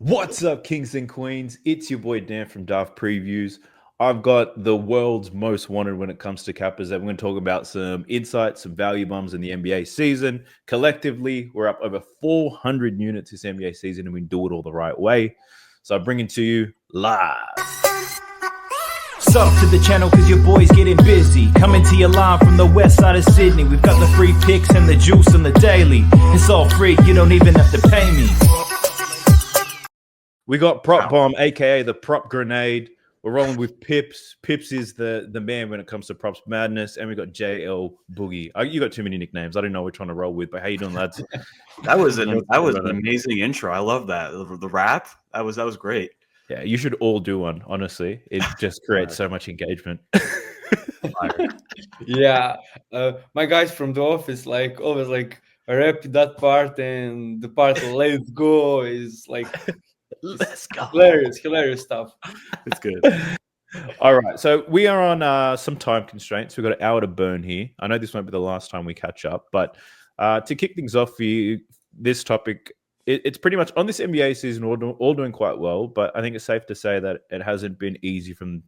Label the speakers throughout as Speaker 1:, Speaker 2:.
Speaker 1: What's up, kings and queens? It's your boy Dan from Daft Previews. I've got the world's most wanted when it comes to cappers. That we're going to talk about some insights, some value bombs in the NBA season. Collectively, we're up over 400 units this NBA season, and we do it all the right way. So I bring it to you live.
Speaker 2: Sub to the channel cause your boy's getting busy. Coming to you live from the west side of Sydney. We've got the free picks and the juice on the daily. It's all free, you don't even have to pay me.
Speaker 1: We got Prop Bomb, aka the Prop Grenade. We're rolling with Pips. Pips is the man when it comes to props madness, and we got JL Boogie. You got too many nicknames. I don't know what we're trying to roll with, but how you doing, lads?
Speaker 3: That was an amazing intro. I love that. The rap. That was great.
Speaker 1: Yeah, you should all do one. Honestly, it just creates so much engagement.
Speaker 4: Yeah, my guys from the office always rap that part, and the part "Let's go" is
Speaker 1: Let's go.
Speaker 4: Hilarious stuff.
Speaker 3: It's good.
Speaker 1: All right, so we are on some time constraints. We've got an hour to burn here. I know this won't be the last time we catch up, but to kick things off for you, this topic, it's pretty much on this NBA season, all doing quite well, but I think it's safe to say that it hasn't been easy from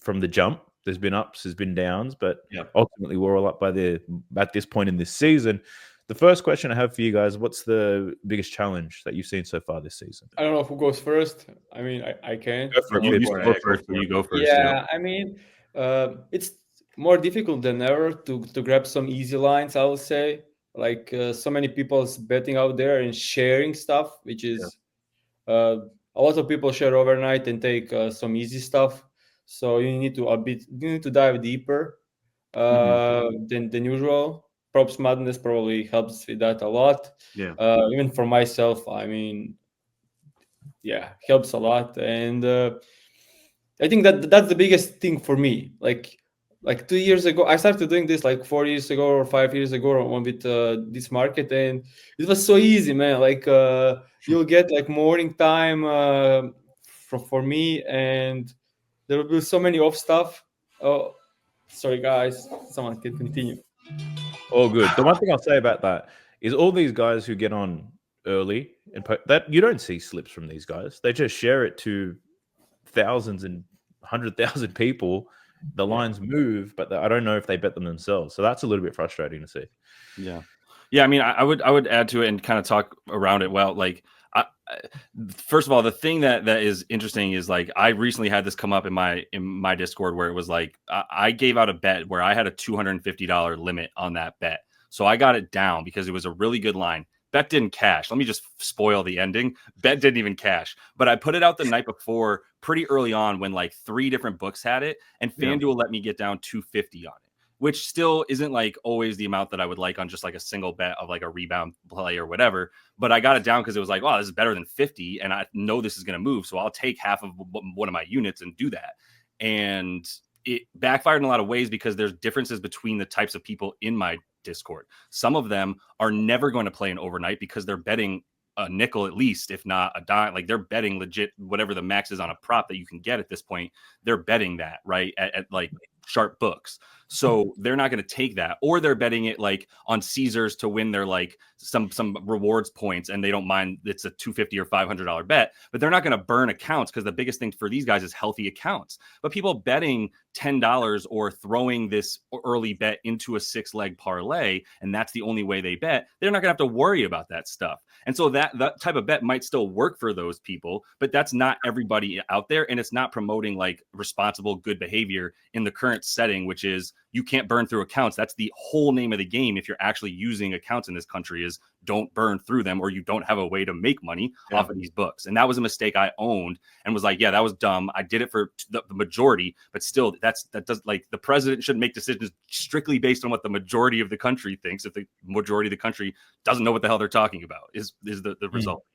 Speaker 1: the jump. There's been ups, there's been downs, but ultimately we're all up at this point in this season. The first question I have for you guys: what's the biggest challenge that you've seen so far this season?
Speaker 4: I don't know who goes first. I mean, I can.
Speaker 1: Go for it.
Speaker 3: You go first. You go first.
Speaker 4: Yeah, I mean, it's more difficult than ever to grab some easy lines, I would say. So many people betting out there and sharing stuff, which is a lot of people share overnight and take some easy stuff. So you need to dive deeper than usual. Props madness probably helps with that a lot.
Speaker 3: Yeah.
Speaker 4: Even for myself, I mean, helps a lot. And I think that's the biggest thing for me. Like 2 years ago, I started doing this 4 years ago or 5 years ago with this market, and it was so easy, man. You'll get morning time for me, and there will be so many off stuff. Oh, sorry guys, someone can continue.
Speaker 1: All good. The one thing I'll say about that is all these guys who get on early and that you don't see slips from these guys. They just share it to thousands and 100,000 people. The lines move, but I don't know if they bet them themselves. So that's a little bit frustrating to see.
Speaker 3: Yeah. I mean, I would add to it and kind of talk around it. Well, first of all, the thing that is interesting is I recently had this come up in my Discord where it was I gave out a bet where I had a $250 limit on that bet. So I got it down because it was a really good line. Bet didn't cash. Let me just spoil the ending. Bet didn't even cash. But I put it out the night before pretty early on when 3 different books had it, and FanDuel let me get down $250 on it, which still isn't always the amount that I would like on just a single bet of a rebound play or whatever. But I got it down because it was wow, this is better than 50. And I know this is going to move. So I'll take half of one of my units and do that. And it backfired in a lot of ways because there's differences between the types of people in my Discord. Some of them are never going to play an overnight because they're betting a nickel at least, if not a dime. They're betting legit whatever the max is on a prop that you can get at this point. They're betting that right at sharp books. So they're not going to take that, or they're betting it on Caesars to win their some rewards points, and they don't mind it's a $250 or $500 bet, but they're not going to burn accounts because the biggest thing for these guys is healthy accounts. But people betting $10 or throwing this early bet into a 6-leg parlay, and that's the only way they bet, they're not going to have to worry about that stuff. And so that type of bet might still work for those people, but that's not everybody out there, and it's not promoting responsible good behavior in the current setting, which is you can't burn through accounts. That's the whole name of the game. If you're actually using accounts in this country, is don't burn through them, or you don't have a way to make money off of these books. And that was a mistake I owned and was that was dumb. I did it for the majority, but still that does the president shouldn't make decisions strictly based on what the majority of the country thinks. If the majority of the country doesn't know what the hell they're talking about is the result,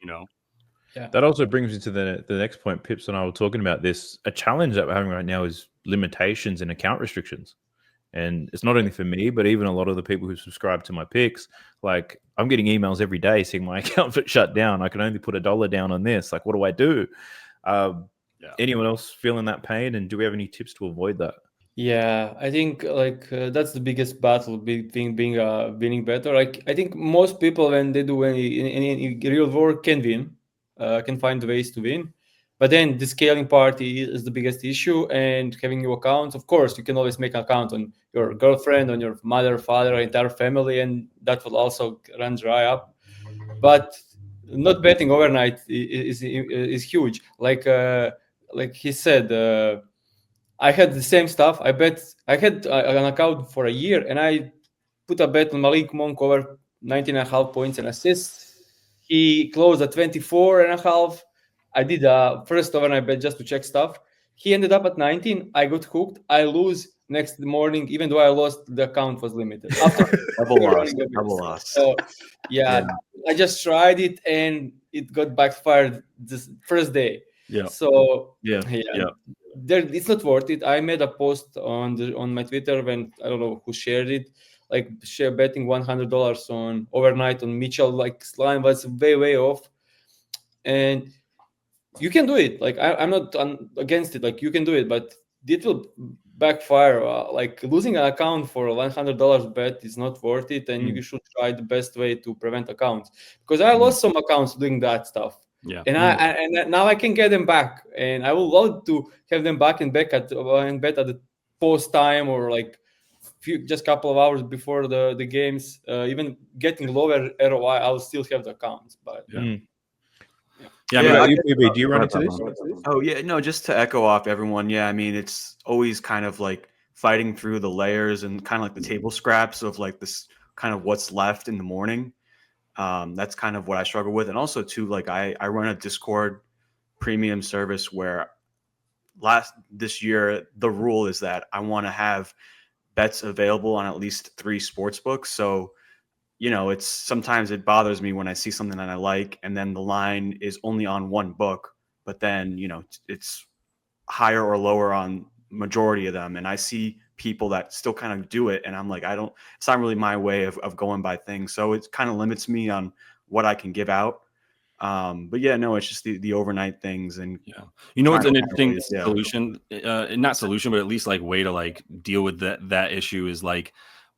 Speaker 4: Yeah.
Speaker 1: That also brings me to the next point. Pips and I were talking about this. A challenge that we're having right now is limitations and account restrictions. And it's not only for me, but even a lot of the people who subscribe to my picks. I'm getting emails every day saying my account shut down. I can only put $1 down on this. What do I do? Anyone else feeling that pain? And do we have any tips to avoid that?
Speaker 4: Yeah, I think that's the biggest battle, big thing being winning better. I think most people when they do any real work can win. can find ways to win. But then the scaling part is the biggest issue, and having new accounts. Of course, you can always make an account on your girlfriend, on your mother, father, entire family, and that will also run dry up. But not betting overnight is huge. Like he said, I had the same stuff. I had an account for a year, and I put a bet on Malik Monk over 19.5 points and assists. He closed at 24.5. I did a first overnight bet just to check stuff. He ended up at 19. I got hooked. I lose next morning, even though I lost, the account was limited. After
Speaker 5: double loss.
Speaker 4: So yeah, I just tried it and it got backfired this first day.
Speaker 3: Yeah.
Speaker 4: So
Speaker 3: yeah.
Speaker 4: It's not worth it. I made a post on my Twitter when I don't know who shared it, like betting $100 on overnight on Mitchell. Like line was way off, and you can do it. Like I'm not against it. Like you can do it, but it will backfire. Like losing an account for a $100 bet is not worth it, and you should try the best way to prevent accounts. Because I lost some accounts doing that stuff.
Speaker 3: Yeah,
Speaker 4: and now I can get them back, and I would love to have them back and bet at the post time or like just couple of hours before the games. Even getting lower ROI, I'll still have the accounts. But
Speaker 1: do you run into this?
Speaker 5: Oh yeah, no, just to echo off everyone. Yeah, I mean it's always kind of like fighting through the layers and kind of like the table scraps of like this kind of what's left in the morning. That's kind of what I struggle with. And also too, like I run a Discord premium service where this year, the rule is that I want to have bets available on at least 3 sports books. So, sometimes it bothers me when I see something that I like and then the line is only on one book, but then, it's higher or lower on majority of them. And I see people that still kind of do it, and I'm like, it's not really my way of going by things, so it kind of limits me on what I can give out. But yeah, no, it's just the overnight things. And
Speaker 3: it's an interesting solution, not solution, but at least like way to like deal with that issue is like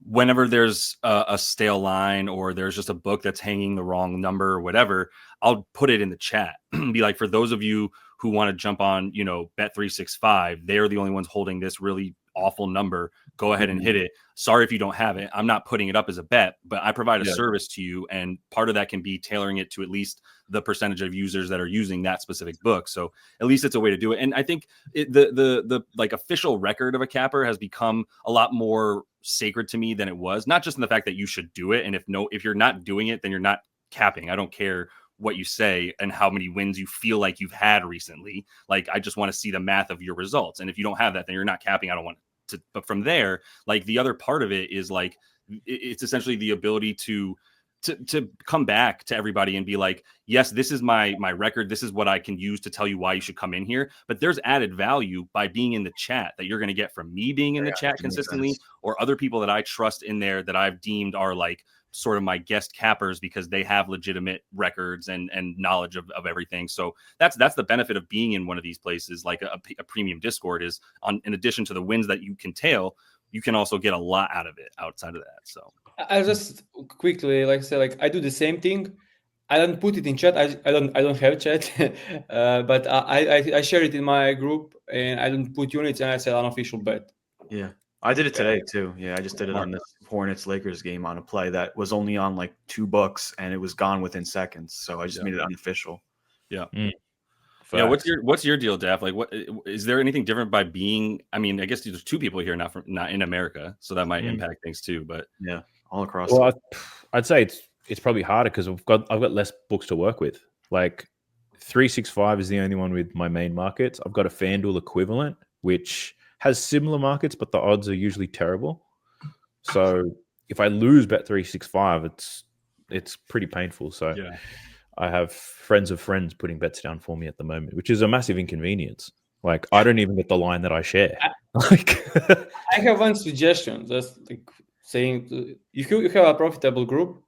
Speaker 3: whenever there's a stale line or there's just a book that's hanging the wrong number or whatever, I'll put it in the chat. Be like, for those of you who want to jump on, Bet365, they're the only ones holding this really awful number. Go ahead and hit it. Sorry if you don't have it. I'm not putting it up as a bet, but I provide a service to you, and part of that can be tailoring it to at least the percentage of users that are using that specific book. So at least it's a way to do it. And I think the like official record of a capper has become a lot more sacred to me than it was. Not just in the fact that you should do it, and if you're not doing it, then you're not capping. I don't care what you say and how many wins you feel like you've had recently. Like, I just want to see the math of your results. And if you don't have that, then you're not capping. I don't want to, but from there, like the other part of it is like, it's essentially the ability to come back to everybody and be like, yes, this is my record. This is what I can use to tell you why you should come in here. But there's added value by being in the chat that you're going to get from me being in the chat consistently, or other people that I trust in there that I've deemed are like sort of my guest cappers because they have legitimate records and knowledge of everything. So that's the benefit of being in one of these places, like a premium Discord, is in addition to the wins that you can tail, you can also get a lot out of it outside of that. So
Speaker 4: I just quickly I do the same thing. I don't put it in chat. I don't have chat, but I share it in my group, and I don't put units, and I said unofficial bet.
Speaker 5: Yeah, I did it today too. Yeah, I just did it on this Hornets Lakers game on a play that was only on like 2 books, and it was gone within seconds. So I just made it unofficial.
Speaker 3: Yeah. Yeah, what's your deal, Daph? Like, what is there anything different by being? I mean, I guess there's 2 people here, not in America, so that might impact things too. But
Speaker 5: yeah, all across.
Speaker 1: Well, I'd say it's probably harder because I've got less books to work with. Like 365 is the only one with my main markets. I've got a FanDuel equivalent, which has similar markets, but the odds are usually terrible. So if I lose Bet365, it's pretty painful. So yeah. I have friends of friends putting bets down for me at the moment, which is a massive inconvenience. Like, I don't even get the line that I share. Like,
Speaker 4: I have one suggestion. Just like saying, if you have a profitable group,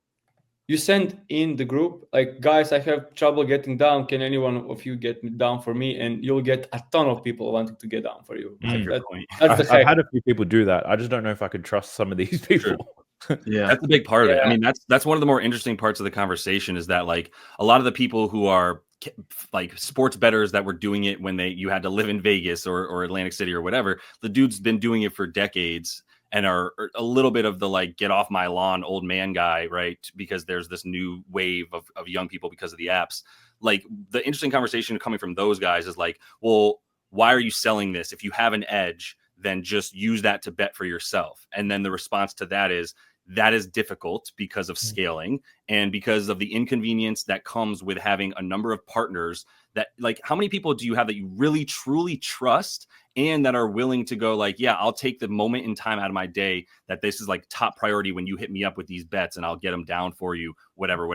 Speaker 4: you send in the group, like, guys, I have trouble getting down. Can anyone of you get down for me? And you'll get a ton of people wanting to get down for you.
Speaker 1: I've had a few people do that. I just don't know if I could trust some of these people.
Speaker 3: Yeah, that's a big part of it. I mean, that's one of the more interesting parts of the conversation is that, like, a lot of the people who are like sports bettors that were doing it when you had to live in Vegas or Atlantic City or whatever. The dude's been doing it for decades and are a little bit of the like get off my lawn old man guy, right? Because there's this new wave of young people because of the apps. Like the interesting conversation coming from those guys is like, well, why are you selling this? If you have an edge, then just use that to bet for yourself. And then the response to that is difficult because of scaling and because of the inconvenience that comes with having a number of partners that, like, how many people do you have that you really truly trust and that are willing to go like, yeah, I'll take the moment in time out of my day that this is like top priority when you hit me up with these bets and I'll get them down for you, whatever.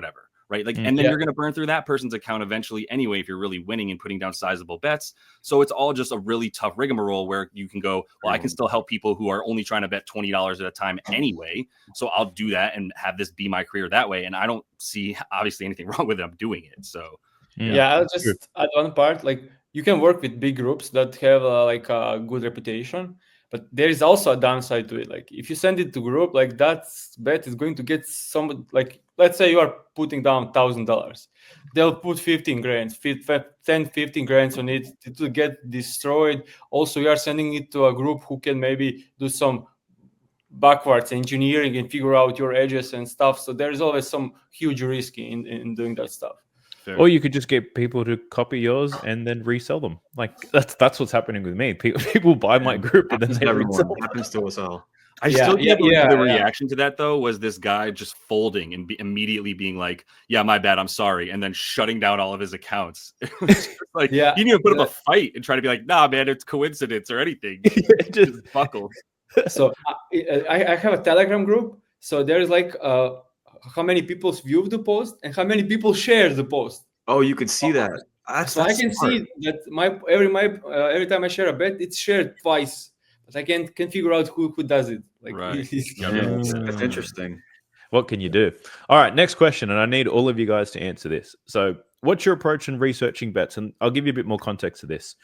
Speaker 3: Right. Like, and then you're going to burn through that person's account eventually anyway, if you're really winning and putting down sizable bets. So it's all just a really tough rigmarole where you can go, well, I can still help people who are only trying to bet $20 at a time anyway. So I'll do that and have this be my career that way. And I don't see obviously anything wrong with them doing it. So
Speaker 4: I'll just add one part. Like, you can work with big groups that have like a good reputation, but there is also a downside to it. Like, if you send it to group, like that bet is going to get some, like, let's say you are putting down $1,000, they'll put 15 grand, 15 grand on it to get destroyed. Also, you are sending it to a group who can maybe do some backwards engineering and figure out your edges and stuff. So there is always some huge risk in doing that stuff.
Speaker 1: Or you could just get people to copy yours and then resell them. Like that's what's happening with me. People buy my group and then they resell them.
Speaker 5: Happens to us all.
Speaker 3: I still can't believe the reaction to that though was this guy just folding and immediately being like, "Yeah, my bad, I'm sorry," and then shutting down all of his accounts. Like, you didn't even put up a fight and try to be like, "Nah, man, it's coincidence or anything." Just buckled.
Speaker 4: So I have a Telegram group. So there's like how many people view the post and how many people share the post.
Speaker 5: Oh, you could see that.
Speaker 4: So I can see that every time I share a bet, it's shared twice. But I can figure out who does it. Like,
Speaker 3: right.
Speaker 5: That's interesting.
Speaker 1: What can you do? All right, next question, and I need all of you guys to answer this. So, what's your approach in researching bets? And I'll give you a bit more context to this.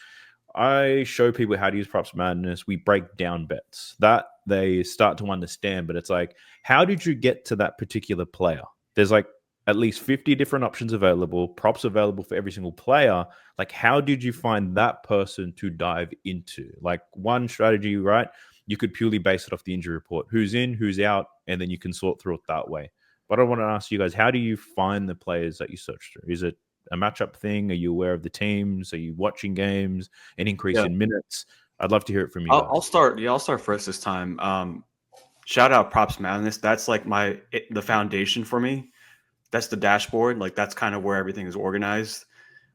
Speaker 1: I show people how to use Props Madness. We break down bets that they start to understand, but it's like, how did you get to that particular player? There's like at least 50 different options available, props available for every single player. Like, how did you find that person to dive into? Like, one strategy, right? You could purely base it off the injury report. Who's in, who's out, and then you can sort through it that way. But I want to ask you guys, how do you find the players that you search through? Is it a matchup thing? Are you aware of the teams? Are you watching games? An increase in minutes? I'd love to hear it from you guys.
Speaker 5: I'll start. Yeah, I'll start first this time. Shout out Props Madness. That's like the foundation for me. That's the dashboard. Like, that's kind of where everything is organized.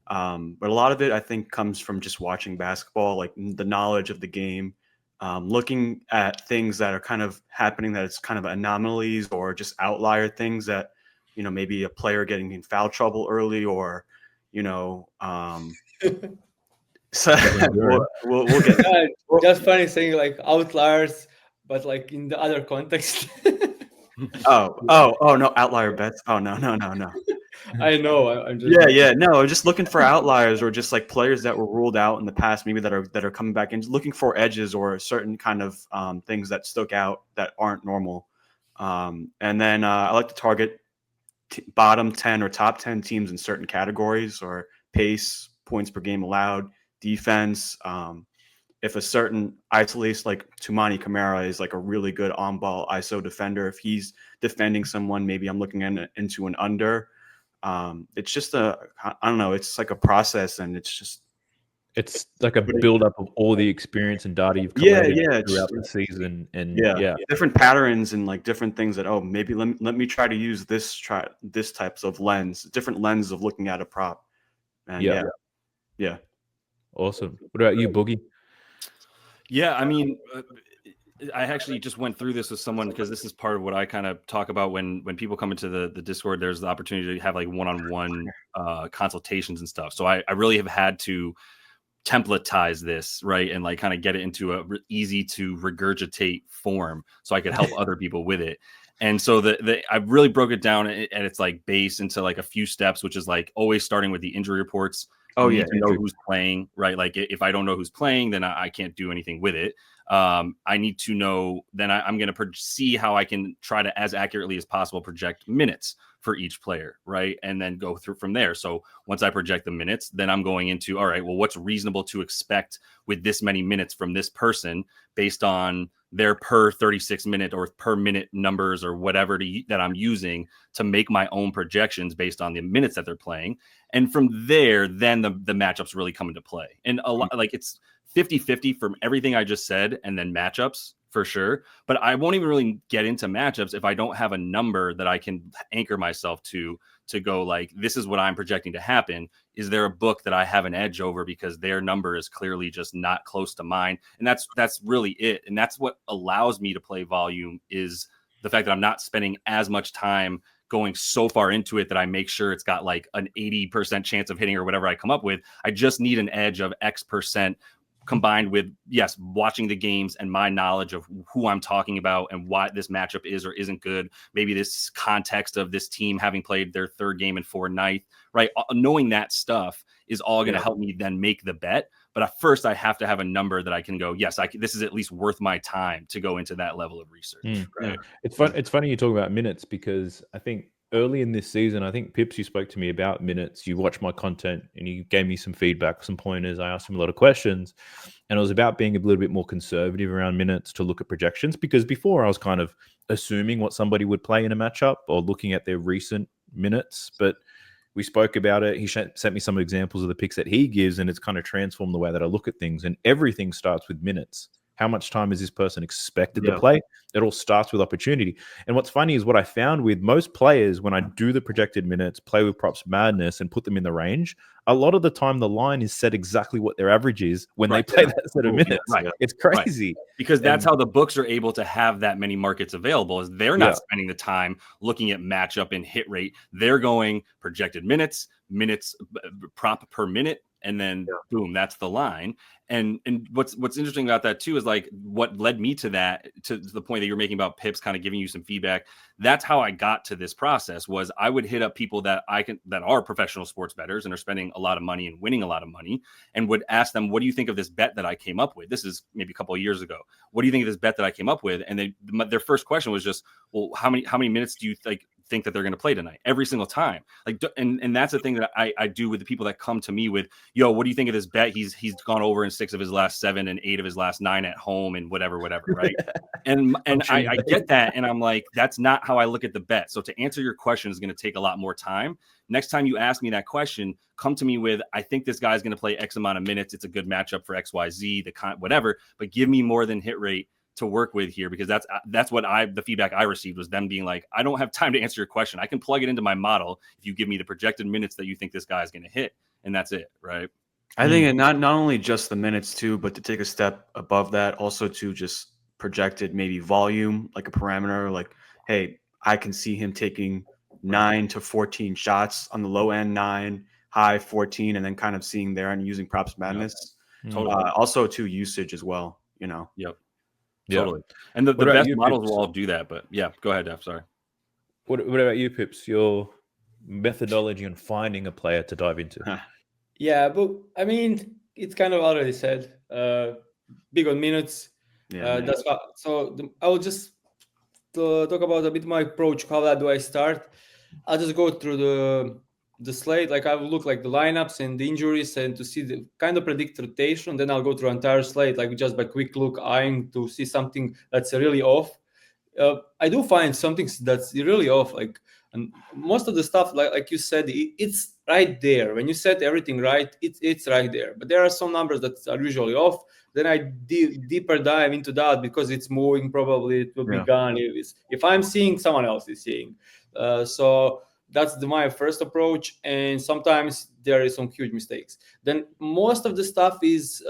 Speaker 5: But a lot of it, I think, comes from just watching basketball, like the knowledge of the game, looking at things that are kind of happening, that it's kind of anomalies or just outlier things that, you know, maybe a player getting in foul trouble early, or, you know, so we'll get
Speaker 4: just funny saying like outliers, but like in the other context.
Speaker 5: Oh no, outlier bets. Oh no.
Speaker 4: I know. I'm just
Speaker 5: No, just looking for outliers, or just like players that were ruled out in the past, maybe that are coming back in, looking for edges or certain kind of things that stuck out that aren't normal. And then I like to target bottom 10 or top 10 teams in certain categories, or pace, points per game allowed, defense. If a certain isolates, like Toumani Camara is like a really good on-ball ISO defender, if he's defending someone, maybe I'm looking into an under. It's just I don't know. It's like a process, and it's
Speaker 1: like a build-up of all the experience and data you've collected throughout the season, and
Speaker 5: different patterns and like different things that, oh, maybe let me try to use this types of lens, different lens of looking at a prop. And yeah.
Speaker 1: Awesome. What about you, Boogie?
Speaker 3: Yeah, I mean, I actually just went through this with someone, because this is part of what I kind of talk about when people come into the Discord. There's the opportunity to have like one-on-one consultations and stuff. So I really have had to templatize this, right, and like kind of get it into a easy to regurgitate form so I could help other people with it. And so I really broke it down, and it's like based into like a few steps, which is like always starting with the injury reports. Oh yeah, to know who's playing, right? Like, if I don't know who's playing, then I can't do anything with it. I need to know, then I'm going to see how I can try to, as accurately as possible, project minutes for each player, right? And then go through from there. So once I project the minutes, then I'm going into, all right, well, what's reasonable to expect with this many minutes from this person based on their per 36 minute or per minute numbers or whatever that I'm using to make my own projections based on the minutes that they're playing. And from there, then the matchups really come into play. And a lot, like it's 50-50 from everything I just said, and then matchups for sure. But I won't even really get into matchups if I don't have a number that I can anchor myself to go like, this is what I'm projecting to happen. Is there a book that I have an edge over because their number is clearly just not close to mine? And that's really it. And that's what allows me to play volume, is the fact that I'm not spending as much time going so far into it that I make sure it's got like an 80% chance of hitting or whatever I come up with. I just need an edge of X% combined with, yes, watching the games and my knowledge of who I'm talking about and why this matchup is or isn't good. Maybe this context of this team having played their third game in 4 nights, right? Knowing that stuff is all going to help me then make the bet. But at first I have to have a number that I can go, yes, this is at least worth my time to go into that level of research. Right?
Speaker 1: Yeah. It's funny you talk about minutes, because I think early in this season, I think Pips, you spoke to me about minutes. You watched my content and you gave me some feedback, some pointers. I asked him a lot of questions, and it was about being a little bit more conservative around minutes to look at projections, because before I was kind of assuming what somebody would play in a matchup or looking at their recent minutes. But we spoke about it. He sent me some examples of the picks that he gives, and it's kind of transformed the way that I look at things. And everything starts with minutes. How much time is this person expected to play? It all starts with opportunity. And what's funny is what I found with most players, when I do the projected minutes, play with props madness and put them in the range, a lot of the time the line is set exactly what their average is when they play that set of minutes. It's crazy.
Speaker 3: Because that's how the books are able to have that many markets available, is they're not spending the time looking at matchup and hit rate. They're going projected minutes prop per minute, and then boom, that's the line. And what's interesting about that too is like what led me to that, to the point that you're making about Pips kind of giving you some feedback. That's how I got to this process. Was I would hit up people that are professional sports bettors and are spending a lot of money and winning a lot of money, and would ask them, what do you think of this bet that I came up with? This is maybe a couple of years ago. What do you think of this bet that I came up with? And their first question was just, well, how many minutes do you think that they're going to play tonight? Every single time. Like, and that's the thing that I do with the people that come to me with, yo, what do you think of this bet? He's gone over in 6 of his last 7 and 8 of his last 9 at home and whatever, right? and I get that. And I'm like, that's not how I look at the bet. So to answer your question is going to take a lot more time. Next time you ask me that question, come to me with, I think this guy's going to play X amount of minutes. It's a good matchup for XYZ, whatever, but give me more than hit rate to work with here, because that's what the feedback I received was them being like, I don't have time to answer your question. I can plug it into my model if you give me the projected minutes that you think this guy is going to hit, and that's it, right?
Speaker 5: I think not only just the minutes too, but to take a step above that, also to just projected maybe volume, like a parameter, like, hey, I can see him taking 9 to 14 shots on the low end, 9, high 14, and then kind of seeing there and using props madness.
Speaker 3: Totally.
Speaker 5: Also to usage as well, you know.
Speaker 3: Yep. Totally. And the best models will all do that. But yeah, go ahead, Def. Sorry.
Speaker 1: What about you, Pips? Your methodology on finding a player to dive into?
Speaker 4: Yeah, but I mean, it's kind of already said. Big on minutes. That's why. I will just talk about a bit my approach. How do I start? I'll just go through the slate. Like I will look like the lineups and the injuries and to see the kind of predict rotation. Then I'll go through entire slate, like just by quick look, eyeing to see something that's really off. I do find something that's really off. Like, and most of the stuff, like you said, it's right there. When you set everything right, it's right there. But there are some numbers that are usually off. Then I deeper dive into that because it's moving. Probably it will be gone if I'm seeing someone else is seeing. So that's my first approach. And sometimes there is some huge mistakes. Then most of the stuff is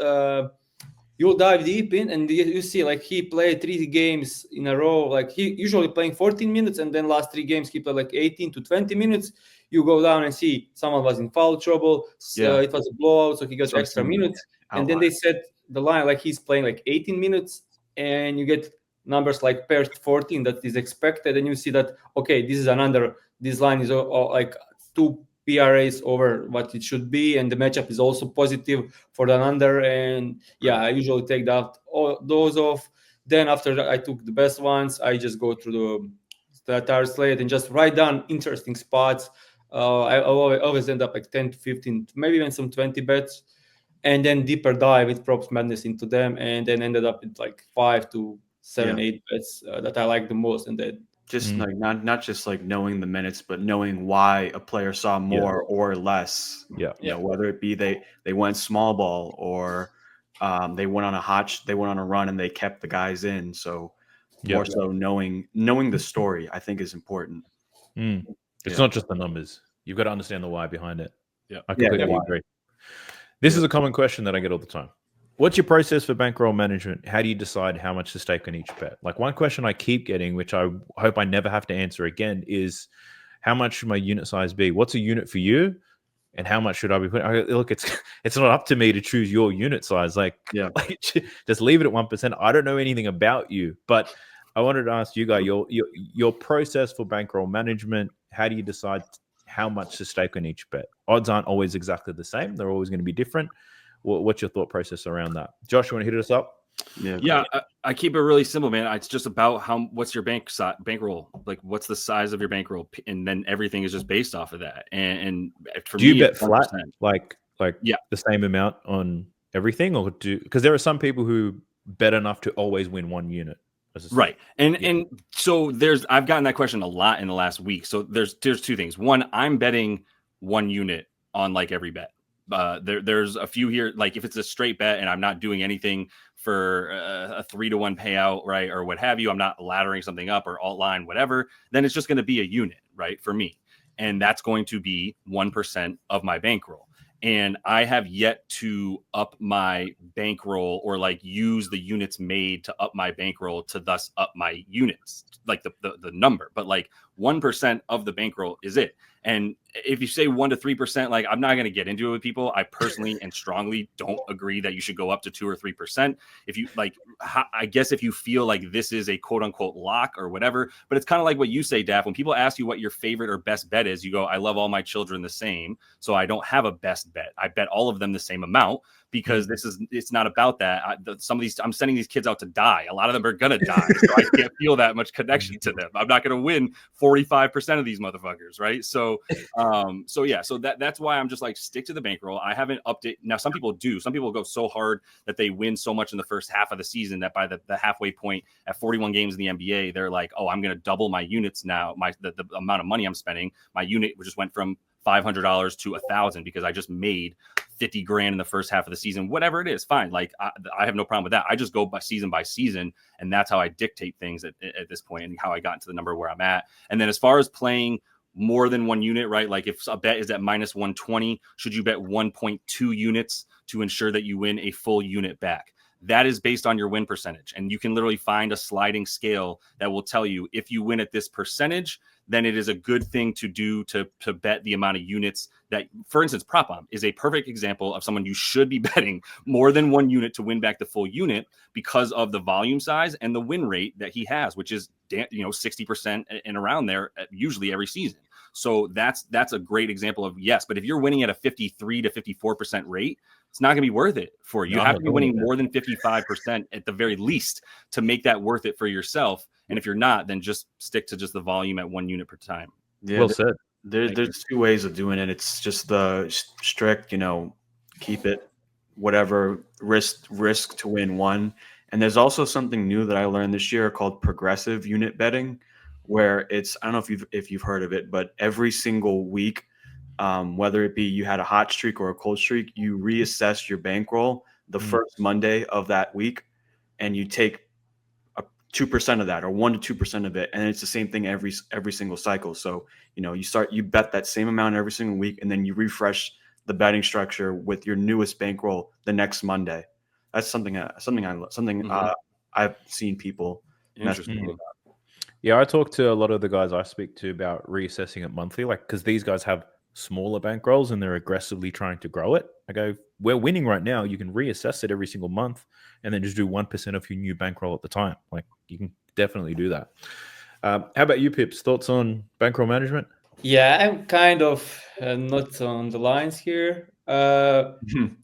Speaker 4: you'll dive deep in and you see like he played 3 games in a row. Like he usually playing 14 minutes and then last 3 games he played like 18 to 20 minutes. You go down and see someone was in foul trouble. It was a blowout, so he got extra minutes. And then they set the line like he's playing like 18 minutes and you get numbers like per 14 that is expected. And you see that, okay, this line is like 2 PRAs over what it should be, and the matchup is also positive for the under. And yeah, I usually take those off. Then after that, I took the best ones. I just go through the entire slate and just write down interesting spots. I always end up like 10 to 15, maybe even some 20 bets, and then deeper dive with props madness into them, and then ended up with like 5 to 7, 8 bets that I like the most, and then
Speaker 5: just like not just like knowing the minutes, but knowing why a player saw more or less.
Speaker 1: Yeah.
Speaker 5: You know, whether it be they went small ball or they went on a run and they kept the guys in. So more so knowing the story, I think, is important.
Speaker 1: It's not just the numbers. You've got to understand the why behind it.
Speaker 3: Yeah.
Speaker 1: I completely agree. This is a common question that I get all the time. What's your process for bankroll management? How do you decide how much to stake on each bet? Like, one question I keep getting, which I hope I never have to answer again, is how much should my unit size be? What's a unit for you? And how much should I be putting? Look, it's not up to me to choose your unit size. Like just leave it at 1%. I don't know anything about you, but I wanted to ask you guys your process for bankroll management. How do you decide how much to stake on each bet? Odds aren't always exactly the same. They're always going to be different. What's your thought process around that? Josh, you want to hit us up?
Speaker 3: Yeah, I keep it really simple, man. It's just about what's your bankroll, like what's the size of your bankroll, and then everything is just based off of that. And for
Speaker 1: do you
Speaker 3: me,
Speaker 1: bet flat,
Speaker 3: 100%.
Speaker 1: like the same amount on everything, or because there are some people who bet enough to always win one unit,
Speaker 3: right? And so I've gotten that question a lot in the last week. So there's two things. One, I'm betting one unit on like every bet. There's a few here, like if it's a straight bet and I'm not doing anything for a 3-to-1 payout, right, or what have you, I'm not laddering something up or alt line, whatever, then it's just going to be a unit, right, for me. And that's going to be 1% of my bankroll. And I have yet to up my bankroll or like use the units made to up my bankroll to thus up my units, like the number. But like 1% of the bankroll is it. And if you say 1 to 3%, like I'm not going to get into it with people. I personally and strongly don't agree that you should go up to 2 or 3%. If you like, I guess if you feel like this is a quote unquote lock or whatever, but it's kind of like what you say, Daph. When people ask you what your favorite or best bet is, you go, I love all my children the same. So I don't have a best bet. I bet all of them the same amount because it's not about that. I'm sending these kids out to die. A lot of them are going to die. So I can't feel that much connection to them. I'm not going to win 45% of these motherfuckers. Right. So that's why I'm just like, stick to the bankroll. I haven't updated. Now, some people do. Some people go so hard that they win so much in the first half of the season that by the halfway point at 41 games in the NBA, they're like, oh, I'm going to double my units now. The amount of money I'm spending, my unit just went from $500 to $1,000 because I just made $50,000 in the first half of the season. Whatever it is, fine. Like I have no problem with that. I just go by season, and that's how I dictate things at this point and how I got into the number where I'm at. And then as far as playing more than one unit, right? Like if a bet is at minus 120, should you bet 1.2 units to ensure that you win a full unit back? That is based on your win percentage. And you can literally find a sliding scale that will tell you if you win at this percentage, then it is a good thing to do to bet the amount of units that, for instance, Prop Bomb is a perfect example of someone you should be betting more than one unit to win back the full unit because of the volume size and the win rate that he has, which is 60% and around there usually every season. So that's a great example of yes. But if you're winning at a 53 to 54% rate, it's not going to be worth it for you. You have to be winning more than 55% at the very least to make that worth it for yourself. And if you're not, then just stick to just the volume at 1 unit per time.
Speaker 5: Yeah,
Speaker 1: well said.
Speaker 5: There's two ways of doing it. It's just the strict, keep it whatever risk to win one. And there's also something new that I learned this year called progressive unit betting, where it's, I don't know if you've heard of it, but every single week, whether it be you had a hot streak or a cold streak, you reassess your bankroll the first Monday of that week, and you take 2% of that or 1 to 2% of it, and it's the same thing every single cycle. So you bet that same amount every single week, and then you refresh the betting structure with your newest bankroll the next Monday. That's something I've seen people mess with about.
Speaker 1: Yeah, I talk to a lot of the guys I speak to about reassessing it monthly, like because these guys have smaller bankrolls and they're aggressively trying to grow it. I go, we're winning right now. You can reassess it every single month and then just do 1% of your new bankroll at the time. Like you can definitely do that. How about you, Pips? Thoughts on bankroll management?
Speaker 4: Yeah, I'm kind of not on the lines here. I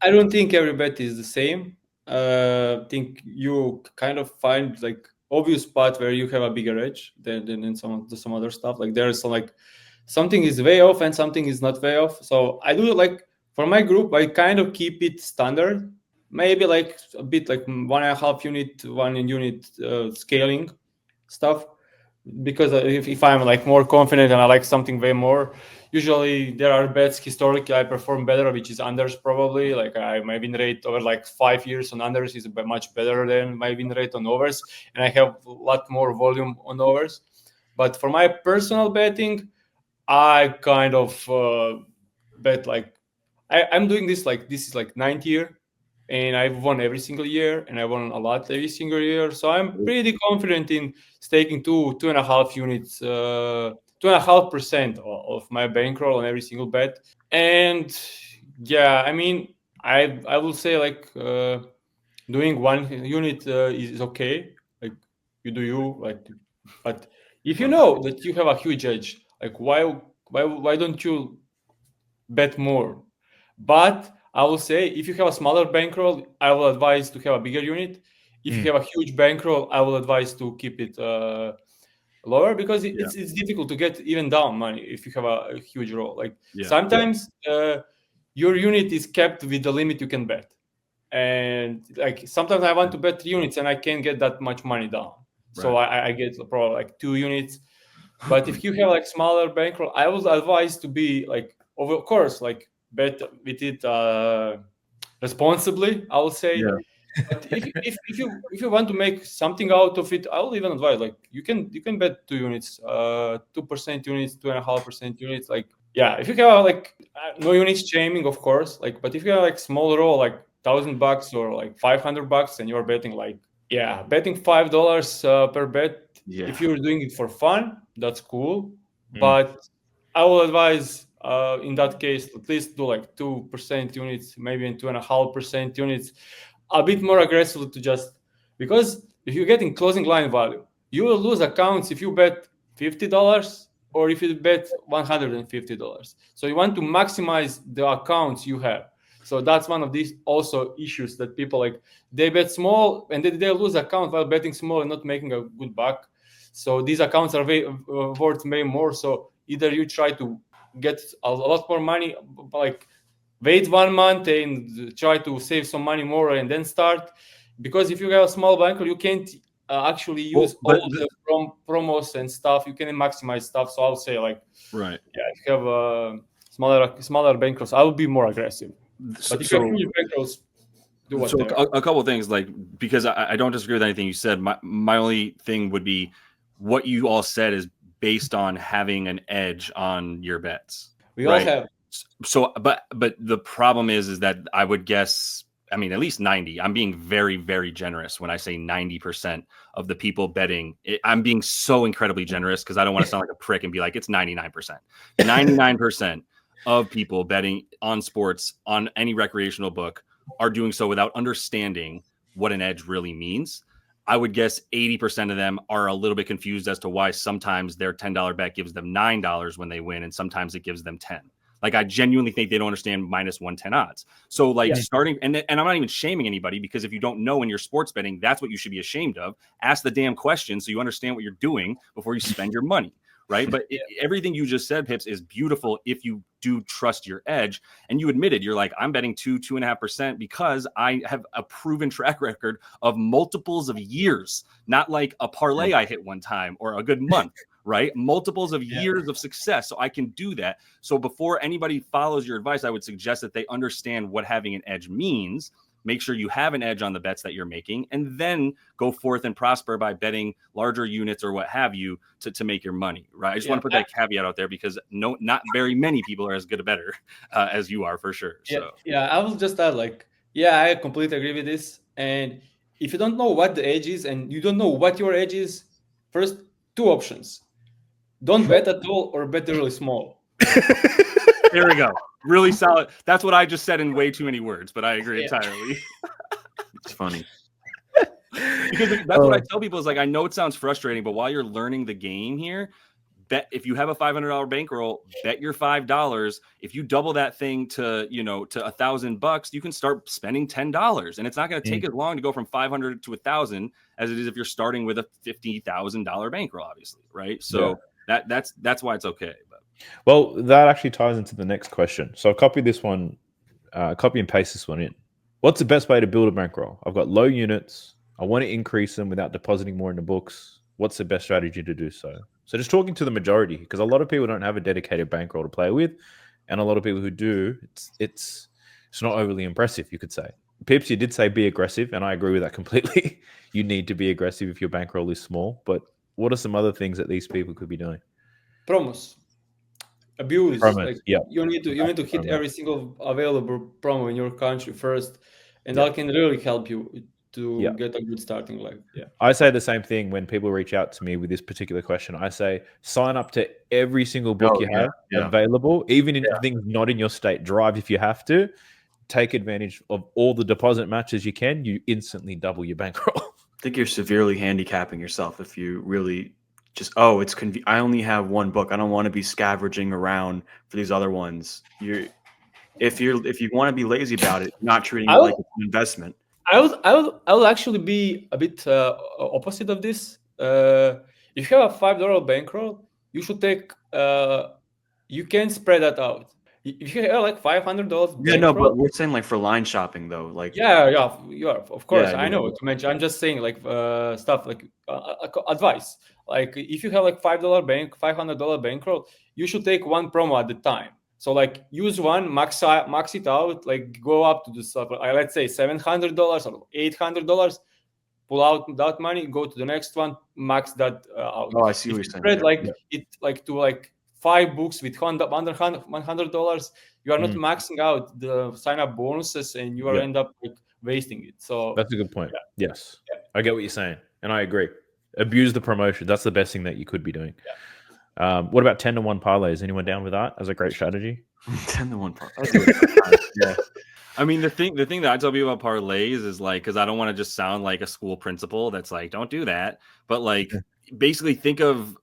Speaker 4: don't think every bet is the same. I think you kind of find like obvious spot where you have a bigger edge than in some other stuff. Like there's some like something is way off and something is not way off. So I do like for my group, I kind of keep it standard. Maybe like a bit like 1.5 unit, 1 unit scaling stuff because if I'm like more confident and I like something way more, usually there are bets historically I perform better, which is unders probably. Like my win rate over like 5 years on unders is much better than my win rate on overs, and I have a lot more volume on overs. But for my personal betting, I kind of bet like I'm doing this like this is like ninth year, and I've won every single year, and I won a lot every single year. So I'm pretty confident in staking 2.5 units, 2.5% of my bankroll on every single bet. And yeah, I mean, I will say like doing 1 unit is okay. Like you do you like, but if you know that you have a huge edge, like why don't you bet more? But I will say if you have a smaller bankroll, I will advise to have a bigger unit. If you have a huge bankroll, I will advise to keep it lower because it's difficult to get even down money if you have a huge roll. Like sometimes your unit is kept with the limit you can bet, and like sometimes I want to bet 3 units and I can't get that much money down, so I get probably like 2 units. But if you have like smaller bankroll, I would advise to be like, of course, like bet with it responsibly, I would say. But if you want to make something out of it, I will even advise like you can bet 2 units, 2% units, 2.5% units. Like if you have like no units shaming, of course. Like, but if you have like small roll, like $1,000 or like $500, and you're betting like betting $5 per bet. If you're doing it for fun, that's cool. But I will advise in that case at least do like 2% units, maybe in 2.5% units, a bit more aggressively to just because if you're getting closing line value, you will lose accounts if you bet $50 or if you bet $150. So you want to maximize the accounts you have. So that's one of these also issues that people like they bet small and they lose account while betting small and not making a good buck. So these accounts are worth way more. So either you try to get a lot more money, like wait 1 month and try to save some money more and then start. Because if you have a small bankroll, you can't actually use all the promos and stuff. You can maximize stuff. So I'll say like, if you have smaller bankrolls, I will be more aggressive. But if you have huge bankrolls, do what.
Speaker 3: So a couple of things, like because I don't disagree with anything you said. My only thing would be what you all said is based on having an edge on your bets.
Speaker 4: We all have.
Speaker 3: So, but the problem is that I would guess, I mean, at least 90. I'm being very, very generous when I say 90% of the people betting. I'm being so incredibly generous because I don't want to sound like a prick and be like, it's 99%. 99% of people betting on sports on any recreational book are doing so without understanding what an edge really means. I would guess 80% of them are a little bit confused as to why sometimes their $10 bet gives them $9 when they win, and sometimes it gives them 10. Like, I genuinely think they don't understand minus 110 odds. So like starting, and I'm not even shaming anybody, because if you don't know in your sports betting, that's what you should be ashamed of. Ask the damn question so you understand what you're doing before you spend your money. Right. But everything you just said, Pips, is beautiful if you do trust your edge. And you admitted, you're like, I'm betting 2.5% because I have a proven track record of multiples of years, not like a parlay I hit one time or a good month. Right? Multiples of years of success. So I can do that. So before anybody follows your advice, I would suggest that they understand what having an edge means. Make sure you have an edge on the bets that you're making, and then go forth and prosper by betting larger units or what have you to make your money. Right? I just want to put that caveat out there, because not very many people are as good a bettor as you are, for sure. So
Speaker 4: I will just add like, I completely agree with this. And if you don't know what the edge is and you don't know what your edge is, first, 2 options. Don't bet at all or bet really small.
Speaker 3: There we go. Really solid. That's what I just said in way too many words, but I agree entirely.
Speaker 5: It's funny.
Speaker 3: Because that's what I tell people is like, I know it sounds frustrating, but while you're learning the game here, bet if you have a $500 bankroll, bet your $5. If you double that thing to, you know, to $1,000, you can start spending $10, and it's not going to take as long to go from 500 to 1,000 as it is if you're starting with a $50,000 bankroll, obviously, right? So that's why it's okay. But
Speaker 1: well, that actually ties into the next question. So I'll copy this one, copy and paste this one in. What's the best way to build a bankroll? I've got low units. I want to increase them without depositing more in the books. What's the best strategy to do so? So just talking to the majority, because a lot of people don't have a dedicated bankroll to play with, and a lot of people who do, it's not overly impressive, you could say. Pips, you did say be aggressive, and I agree with that completely. You need to be aggressive if your bankroll is small. But what are some other things that these people could be doing?
Speaker 4: Promos. Abuse.
Speaker 1: Promos,
Speaker 4: Like
Speaker 1: yeah.
Speaker 4: you need to hit every single available promo in your country first, and that can really help you to get a good starting leg. Yeah.
Speaker 1: I say the same thing when people reach out to me with this particular question. I say sign up to every single book you have available, even in things not in your state. Drive if you have to. Take advantage of all the deposit matches you can. You instantly double your bankroll.
Speaker 5: I think you're severely handicapping yourself if you really just, oh, it's I only have one book. I don't want to be scavenging around for these other ones. If you want to be lazy about it, not treating it like an investment.
Speaker 4: I would actually be a bit opposite of this. If you have a $5 bankroll, you should take. You can spread that out. If you have like $500,
Speaker 5: yeah, no, but we're saying like for line shopping though, like
Speaker 4: you are, of course. I know what to mention. I'm just saying like stuff like advice. Like if you have like $500 bankroll, you should take one promo at the time. So like use one, max it out, like go up to the stuff. Let's say $700 or $800. Pull out that money, go to the next one, max that out.
Speaker 5: Oh, I see what you're saying.
Speaker 4: Spread it like to like 5 books with under $100. You are not maxing out the sign up bonuses, and you will end up like wasting it. So
Speaker 1: that's a good point. Yes, I get what you're saying, and I agree. Abuse the promotion. That's the best thing that you could be doing. What about 10-to-1 parlays? Anyone down with that as a great strategy?
Speaker 5: 10-to-1 parlays. Yeah.
Speaker 3: I mean, the thing that I tell people about parlays is like, because I don't want to just sound like a school principal that's like, don't do that. But like, basically, think of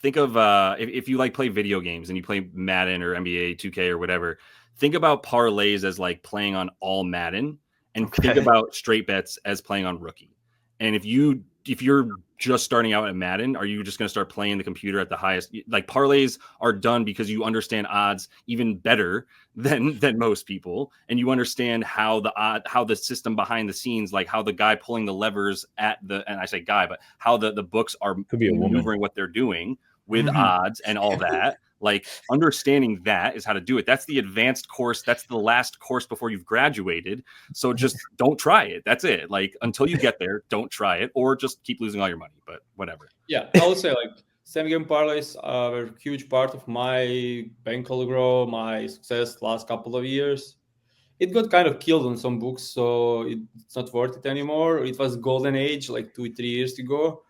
Speaker 3: if you like play video games and you play Madden or NBA 2K or whatever. Think about parlays as like playing on all Madden, and think about straight bets as playing on rookie. And if you're just starting out at Madden, are you just going to start playing the computer at the highest? Like parlays are done because you understand odds even better than most people, and you understand how the system behind the scenes, like how the guy pulling the levers and I say guy, but how the books are maneuvering what they're doing with odds and all that. Like understanding that is how to do it. That's the advanced course. That's the last course before you've graduated. So just don't try it. That's it. Like until you get there, don't try it, or just keep losing all your money. But whatever.
Speaker 4: Yeah, I would say like same game parlays are a huge part of my bankroll grow, my success last couple of years. It got kind of killed on some books, so it's not worth it anymore. It was golden age like 2-3 years ago.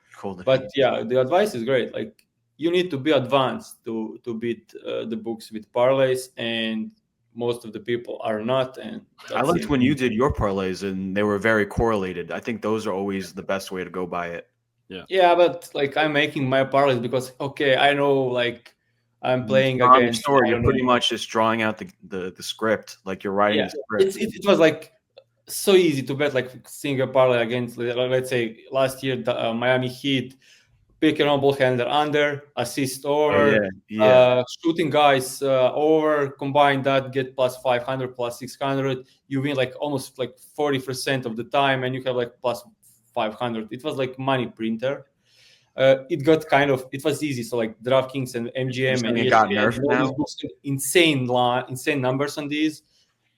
Speaker 4: But yeah, the advice is great. Like you need to be advanced to beat the books with parlays, and most of the people are not. And
Speaker 5: I liked when you did your parlays and they were very correlated. I think those are always the best way to go by it.
Speaker 4: Yeah, but like I'm making my parlays because I know like I'm playing against.
Speaker 5: Story. You're pretty much just drawing out the script, like you're writing the script.
Speaker 4: It was like so easy to bet like single parlay against. Let's say last year the Miami Heat. Pick and roll ball handler under, assist over, shooting guys over, combine that, get plus 500, plus 600. You win like almost like 40% of the time, and you have like plus 500. It was like money printer. It was easy. So like DraftKings and MGM and
Speaker 5: it got nerfed now.
Speaker 4: Insane numbers on these.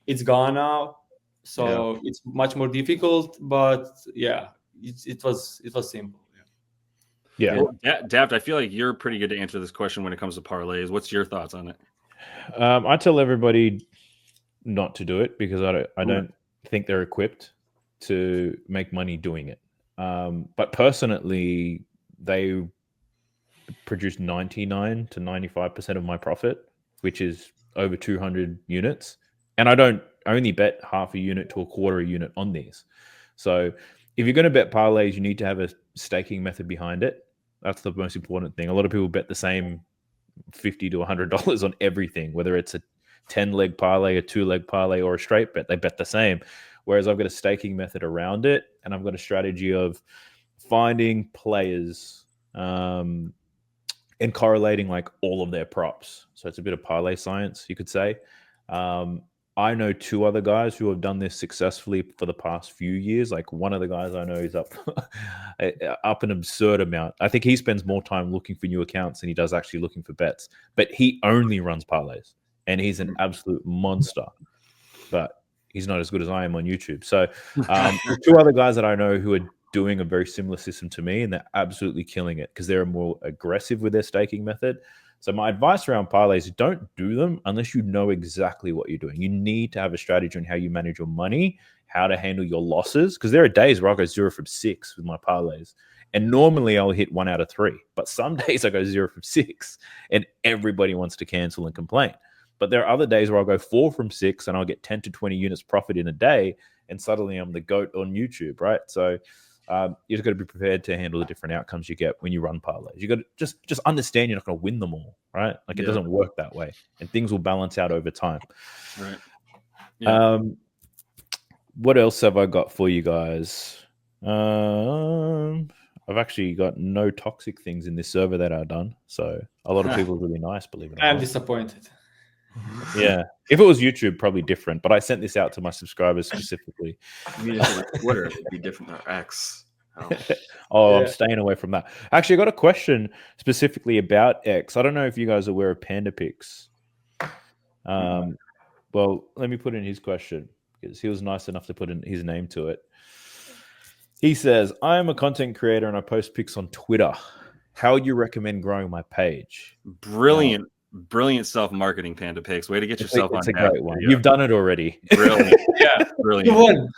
Speaker 4: It's gone now, so it's much more difficult. But yeah, it was simple.
Speaker 1: Yeah.
Speaker 3: Well, Daft, I feel like you're pretty good to answer this question when it comes to parlays. What's your thoughts on it?
Speaker 1: I tell everybody not to do it because I don't think they're equipped to make money doing it. But personally, they produce 99 to 95% of my profit, which is over 200 units. And I only bet half a unit to a quarter a unit on these. So if you're going to bet parlays, you need to have a staking method behind it. That's the most important thing. A lot of people bet the same $50 to $100 on everything, whether it's a 10-leg parlay, a 2-leg parlay, or a straight bet. They bet the same. Whereas I've got a staking method around it, and I've got a strategy of finding players and correlating like all of their props. So it's a bit of parlay science, you could say. I know 2 other guys who have done this successfully for the past few years. Like one of the guys I know is up an absurd amount. I think he spends more time looking for new accounts than he does actually looking for bets. But he only runs parlays, and he's an absolute monster. But he's not as good as I am on YouTube. So 2 other guys that I know who are doing a very similar system to me, and they're absolutely killing it because they're more aggressive with their staking method. So my advice around parlays is don't do them unless you know exactly what you're doing. You need to have a strategy on how you manage your money, how to handle your losses, because there are days where I go 0 from 6 with my parlays. And normally I'll hit 1 out of 3. But some days I go 0 from 6 and everybody wants to cancel and complain. But there are other days where I'll go 4 from 6 and I'll get 10 to 20 units profit in a day. And suddenly I'm the GOAT on YouTube, right? So you've got to be prepared to handle the different outcomes you get when you run parlays. You got to just understand you're not going to win them all, right? Like it doesn't work that way, and things will balance out over time.
Speaker 3: Right. Yeah.
Speaker 1: What else have I got for you guys? I've actually got no toxic things in this server that I've done. So a lot of people are really nice, believe it or not.
Speaker 4: I'm disappointed.
Speaker 1: Yeah. If it was YouTube, probably different. But I sent this out to my subscribers specifically.
Speaker 5: I mean, if it was Twitter, it'd be different than X.
Speaker 1: I'm staying away from that. Actually, I got a question specifically about X. I don't know if you guys are aware of Panda Picks. Well, let me put in his question because he was nice enough to put in his name to it. He says, I am a content creator and I post pics on Twitter. How would you recommend growing my page?
Speaker 3: Brilliant self-marketing, Panda Picks. Way to get yourself on.
Speaker 1: It's a great one. You've done it already.
Speaker 3: Brilliant. Yeah, brilliant.
Speaker 4: You won.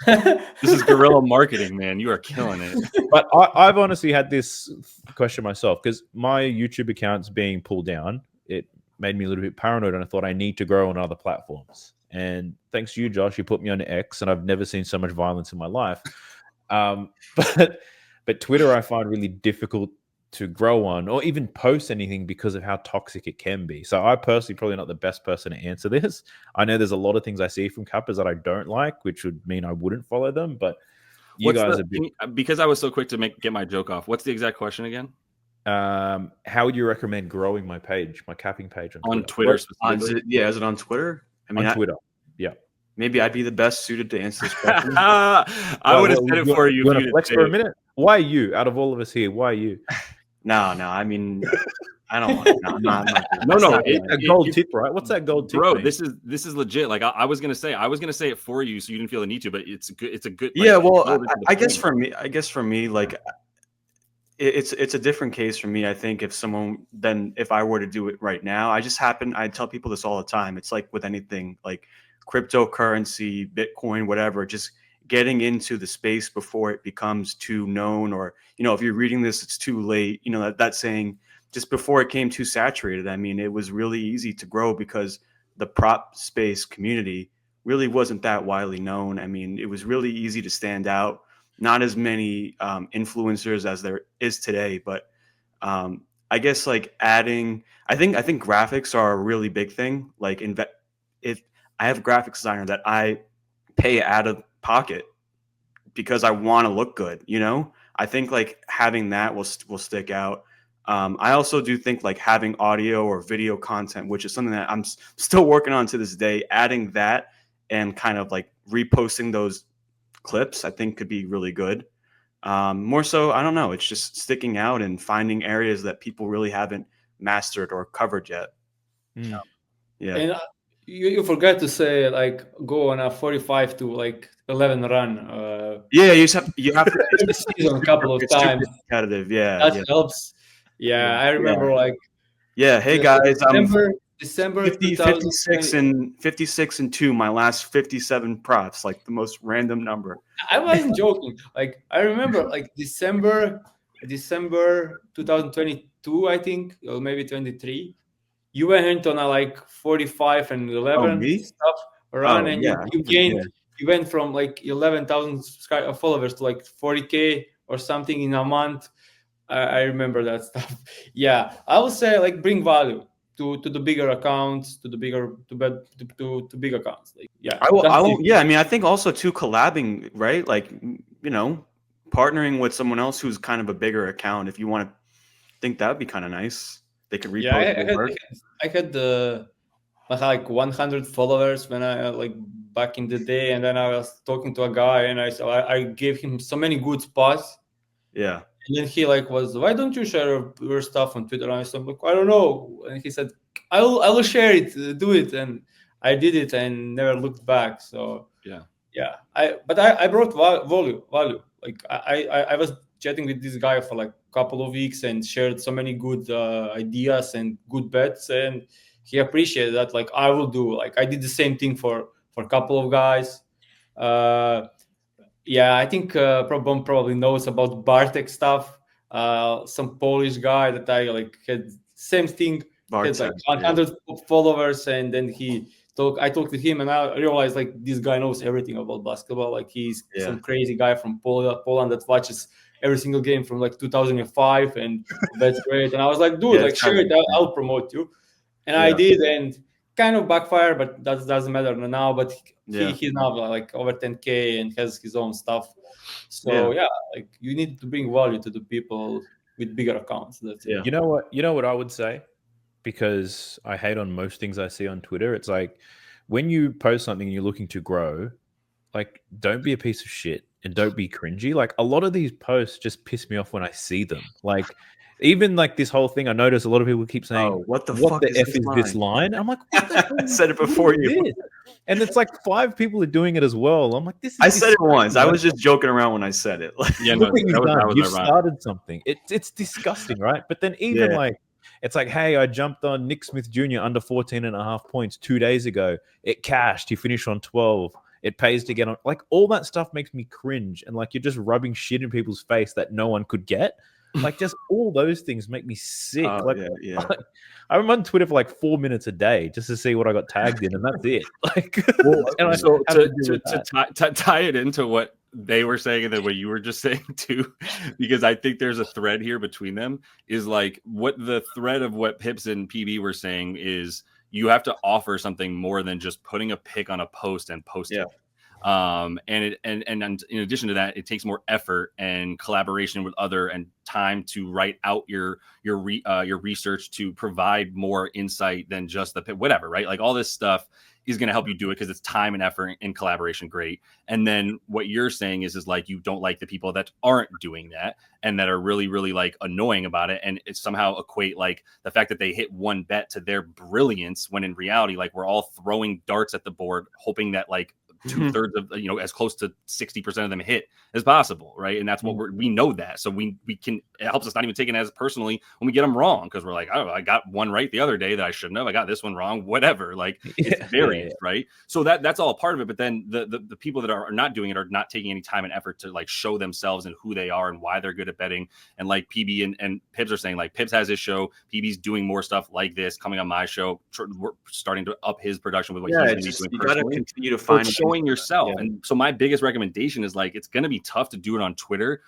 Speaker 3: This is guerrilla marketing, man. You are killing it.
Speaker 1: But I've honestly had this question myself because my YouTube account's being pulled down. It made me a little bit paranoid, and I thought I need to grow on other platforms. And thanks to you, Josh, you put me on X, and I've never seen so much violence in my life. But Twitter I find really difficult to grow on or even post anything because of how toxic it can be. So I personally probably not the best person to answer this. I know there's a lot of things I see from Kappas that I don't like, which would mean I wouldn't follow them. But
Speaker 3: because I was so quick to get my joke off. What's the exact question again?
Speaker 1: How would you recommend growing my page, my capping page
Speaker 3: on Twitter?
Speaker 5: Is it on Twitter? I mean,
Speaker 1: on Twitter. Yeah.
Speaker 5: Maybe I'd be the best suited to answer this question.
Speaker 3: I would have said it for you.
Speaker 1: You want to flex for a minute? Why you? Out of all of us here, why you?
Speaker 5: No. I mean, I don't want.
Speaker 3: No.
Speaker 1: It's a gold tip, right? What's that gold tip,
Speaker 3: bro?
Speaker 1: mate?
Speaker 3: This is legit. Like I was gonna say it for you, so you didn't feel the need to. But it's good. It's a good.
Speaker 5: Yeah. Well, I guess for me, like it's a different case for me. I think if I were to do it right now, I tell people this all the time. It's like with anything, like cryptocurrency, Bitcoin, whatever. Just getting into the space before it becomes too known, or if you're reading this, it's too late. That saying, just before it came too saturated. I mean, it was really easy to grow because the prop space community really wasn't that widely known. I mean, it was really easy to stand out. Not as many influencers as there is today, but I guess like adding, I think graphics are a really big thing. Like if I have a graphics designer that I pay out of pocket because I want to look good, I think like having that will stick out. I also do think like having audio or video content, which is something that I'm still working on to this day, adding that and kind of like reposting those clips, I think could be really good. More so, I don't know. It's just sticking out and finding areas that people really haven't mastered or covered yet.
Speaker 1: Mm.
Speaker 5: Yeah.
Speaker 4: And you forgot to say like go on a 45 to like 11 run.
Speaker 5: Yeah, you have to
Speaker 4: season a couple of times.
Speaker 5: Competitive, yeah.
Speaker 4: That helps. Yeah, I remember like.
Speaker 5: Yeah, hey guys,
Speaker 4: December
Speaker 5: 56 and 2, my last 57 props, like the most random number.
Speaker 4: I wasn't joking. Like I remember like December 2022, I think, or maybe 23. You went on a like 45 and 11 stuff run, and you gained. Yeah. You went from like 11,000 followers to like 40K or something in a month. I remember that stuff. Yeah, I would say like bring value to the bigger accounts, to the bigger to big accounts. Like yeah, that's
Speaker 5: I
Speaker 4: it.
Speaker 5: won't. Yeah, I mean, I think also too collabing, right? Like, partnering with someone else who's kind of a bigger account. If you want to think that would be kind of nice, they could
Speaker 4: Yeah,
Speaker 5: repost your work.
Speaker 4: I had like 100 followers when I like back in the day, and then I was talking to a guy, and I gave him so many good spots.
Speaker 5: Yeah.
Speaker 4: And then he like was, why don't you share your stuff on Twitter? And I said, look, I don't know. And he said, I will share it, do it. And I did it and never looked back. So yeah. I brought value. Like I was chatting with this guy for like a couple of weeks and shared so many good ideas and good bets, and he appreciated that. Like I will do. Like I did the same thing for a couple of guys. Yeah, I think Probon probably knows about Bartek stuff. Some Polish guy that I like had same thing. He had like 100 followers, and then I talked to him, and I realized like this guy knows everything about basketball. Like he's some crazy guy from Poland that watches every single game from like 2005, and that's great. And I was like, dude, like share it, I'll promote you. And I did, and kind of backfire, but that doesn't matter now. But he's now like over 10K and has his own stuff. So like you need to bring value to the people with bigger accounts. That's it.
Speaker 1: You know what I would say, because I hate on most things I see on Twitter. It's like when you post something and you're looking to grow, like don't be a piece of shit and don't be cringy. Like a lot of these posts just piss me off when I see them. Like even like this whole thing, I notice a lot of people keep saying,
Speaker 5: what the fuck is
Speaker 1: this line? I'm like, what the hell
Speaker 5: I said it before you.
Speaker 1: And it's like 5 people are doing it as well. I'm like, this is.
Speaker 5: I said it once. I was just joking around when I said it.
Speaker 1: Yeah, no, you started something. It's disgusting, right? But then even like, it's like, hey, I jumped on Nick Smith Jr. under 14.5 points 2 days ago. It cashed. He finished on 12. It pays to get on. Like all that stuff makes me cringe. And like you're just rubbing shit in people's face that no one could get. Like just all those things make me sick. I'm on Twitter for like 4 minutes a day just to see what I got tagged in, and that's it. Like,
Speaker 3: so to tie it into what they were saying and then what you were just saying too, because I think there's a thread here between them. Is like what the thread of what Pips and PB were saying is you have to offer something more than just putting a pic on a post and posting. And in addition to that, it takes more effort and collaboration with other and time to write out your research to provide more insight than just the whatever, right? Like all this stuff is going to help you do it because it's time and effort and collaboration. Great. And then what you're saying is like you don't like the people that aren't doing that and that are really, really like annoying about it. And it somehow equate like the fact that they hit one bet to their brilliance when in reality, like we're all throwing darts at the board, hoping that like 2/3 of as close to 60% of them hit as possible, right? And that's what we know that, so we can, it helps us not even take it as personally when we get them wrong, because we're like, oh, I got one right the other day that I shouldn't have, I got this one wrong, whatever. Like it's variant, right? So that's all a part of it. But then the people that are not doing it are not taking any time and effort to like show themselves and who they are and why they're good at betting. And like PB and Pips are saying, like Pips has his show, PB's doing more stuff like this coming on my show. We're starting to up his production with what he's going to be doing. You got to continue to find yourself. And so my biggest recommendation is like it's going to be tough to do it on Twitter,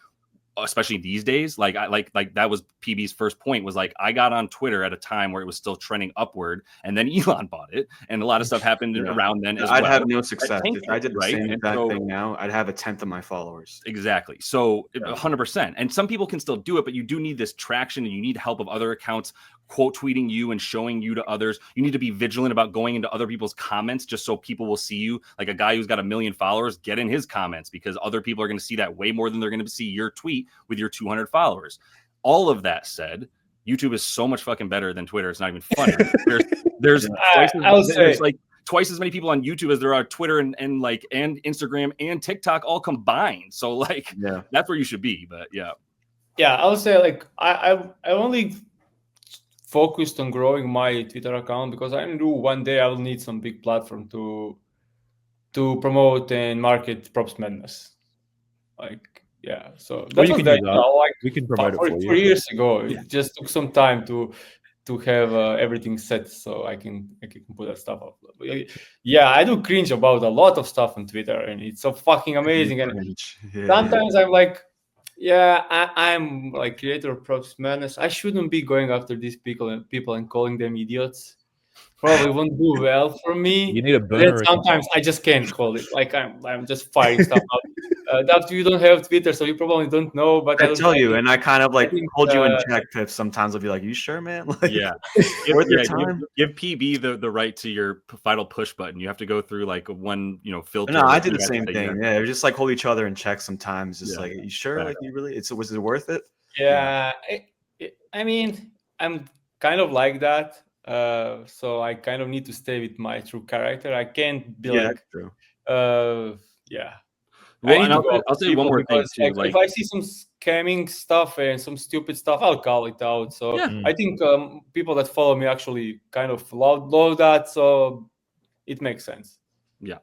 Speaker 3: especially these days. Like that was PB's first point, was like I got on Twitter at a time where it was still trending upward, and then Elon bought it, and a lot of stuff happened around then as well.
Speaker 5: I'd have no success if I did the same exact thing now. I'd have 1/10 of my followers.
Speaker 3: Exactly. So 100%. And some people can still do it, but you do need this traction, and you need help of other accounts quote tweeting you and showing you to others. You need to be vigilant about going into other people's comments just so people will see you. Like a guy who's got 1 million followers, get in his comments, because other people are going to see that way more than they're going to see your tweet with your 200 followers. All of that said, YouTube is so much fucking better than Twitter. It's not even funny. There's like twice as many people on YouTube as there are Twitter and Instagram and TikTok all combined. So like that's where you should be. But
Speaker 4: I would say like I only focused on growing my Twitter account because I knew one day I will need some big platform to promote and market Props Madness. Like so that's what
Speaker 1: we can promote it for you.
Speaker 4: 4 years ago. It just took some time to have everything set so I can put that stuff up. I do cringe about a lot of stuff on Twitter, and it's so fucking amazing. And sometimes I'm like, Yeah, I'm like creator of Props Madness. I shouldn't be going after these people and calling them idiots. Probably won't do well for me.
Speaker 1: You need a
Speaker 4: But then
Speaker 1: burner account.
Speaker 4: sometimes I just can't call it. Like I'm just firing stuff out. That you don't have Twitter, so you probably don't know. But
Speaker 5: I tell you, and I kind of
Speaker 4: I
Speaker 5: like
Speaker 4: think,
Speaker 5: hold you in check, Pips. Sometimes I'll be like, "You sure, man?" Like,
Speaker 3: Yeah,
Speaker 5: worth your time.
Speaker 3: give PB the right to your final push button. You have to go through like one filter.
Speaker 5: No, I
Speaker 3: that
Speaker 5: did
Speaker 3: you
Speaker 5: the
Speaker 3: have to
Speaker 5: same
Speaker 3: say
Speaker 5: thing.
Speaker 3: yes.
Speaker 5: Yeah, we just like hold each other in check sometimes. Just
Speaker 3: Yeah.
Speaker 5: like, you sure?
Speaker 1: Right.
Speaker 5: Like, you really? Was it worth it?
Speaker 4: yeah, I mean, I'm kind of like that. So I kind of need to stay with my true character. I can't be
Speaker 5: Yeah,
Speaker 4: like,
Speaker 5: that's true.
Speaker 4: yeah.
Speaker 3: Well,
Speaker 4: I
Speaker 3: and
Speaker 4: need to go
Speaker 3: I'll
Speaker 4: after
Speaker 3: say one
Speaker 4: people
Speaker 3: more thing
Speaker 4: because,
Speaker 3: too.
Speaker 4: like, if I see some scamming stuff and some stupid stuff, I'll call it out. So
Speaker 3: Yeah.
Speaker 4: I think people that follow me actually kind of love that, so it makes sense.
Speaker 3: Yeah,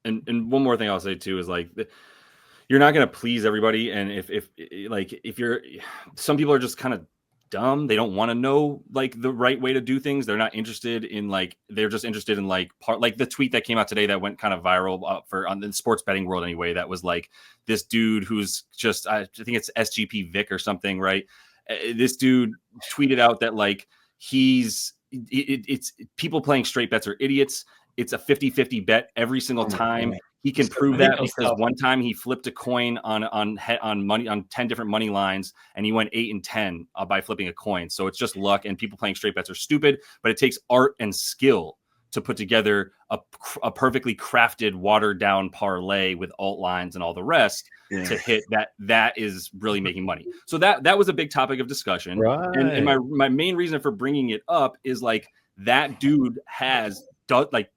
Speaker 3: and one more thing I'll say too is like you're not going to please everybody, and if you're, some people are just kind of dumb. They don't want to know like the right way to do things. They're not interested in like, they're just interested in like like the tweet that came out today that went kind of viral on the sports betting world anyway. That was like this dude who's just, I think it's SGP Vic or something, right? This dude tweeted out that like it's people playing straight bets are idiots. It's a 50-50 bet every single time. He can prove that because one time he flipped a coin on money on 10 different money lines, and he went 8 and 10 by flipping a coin. So it's just luck, and people playing straight bets are stupid. But it takes art and skill to put together a perfectly crafted, watered down parlay with alt lines and all the rest to hit that. That is really making money. So that was a big topic of discussion.
Speaker 1: Right.
Speaker 3: And my main reason for bringing it up is like that dude has like,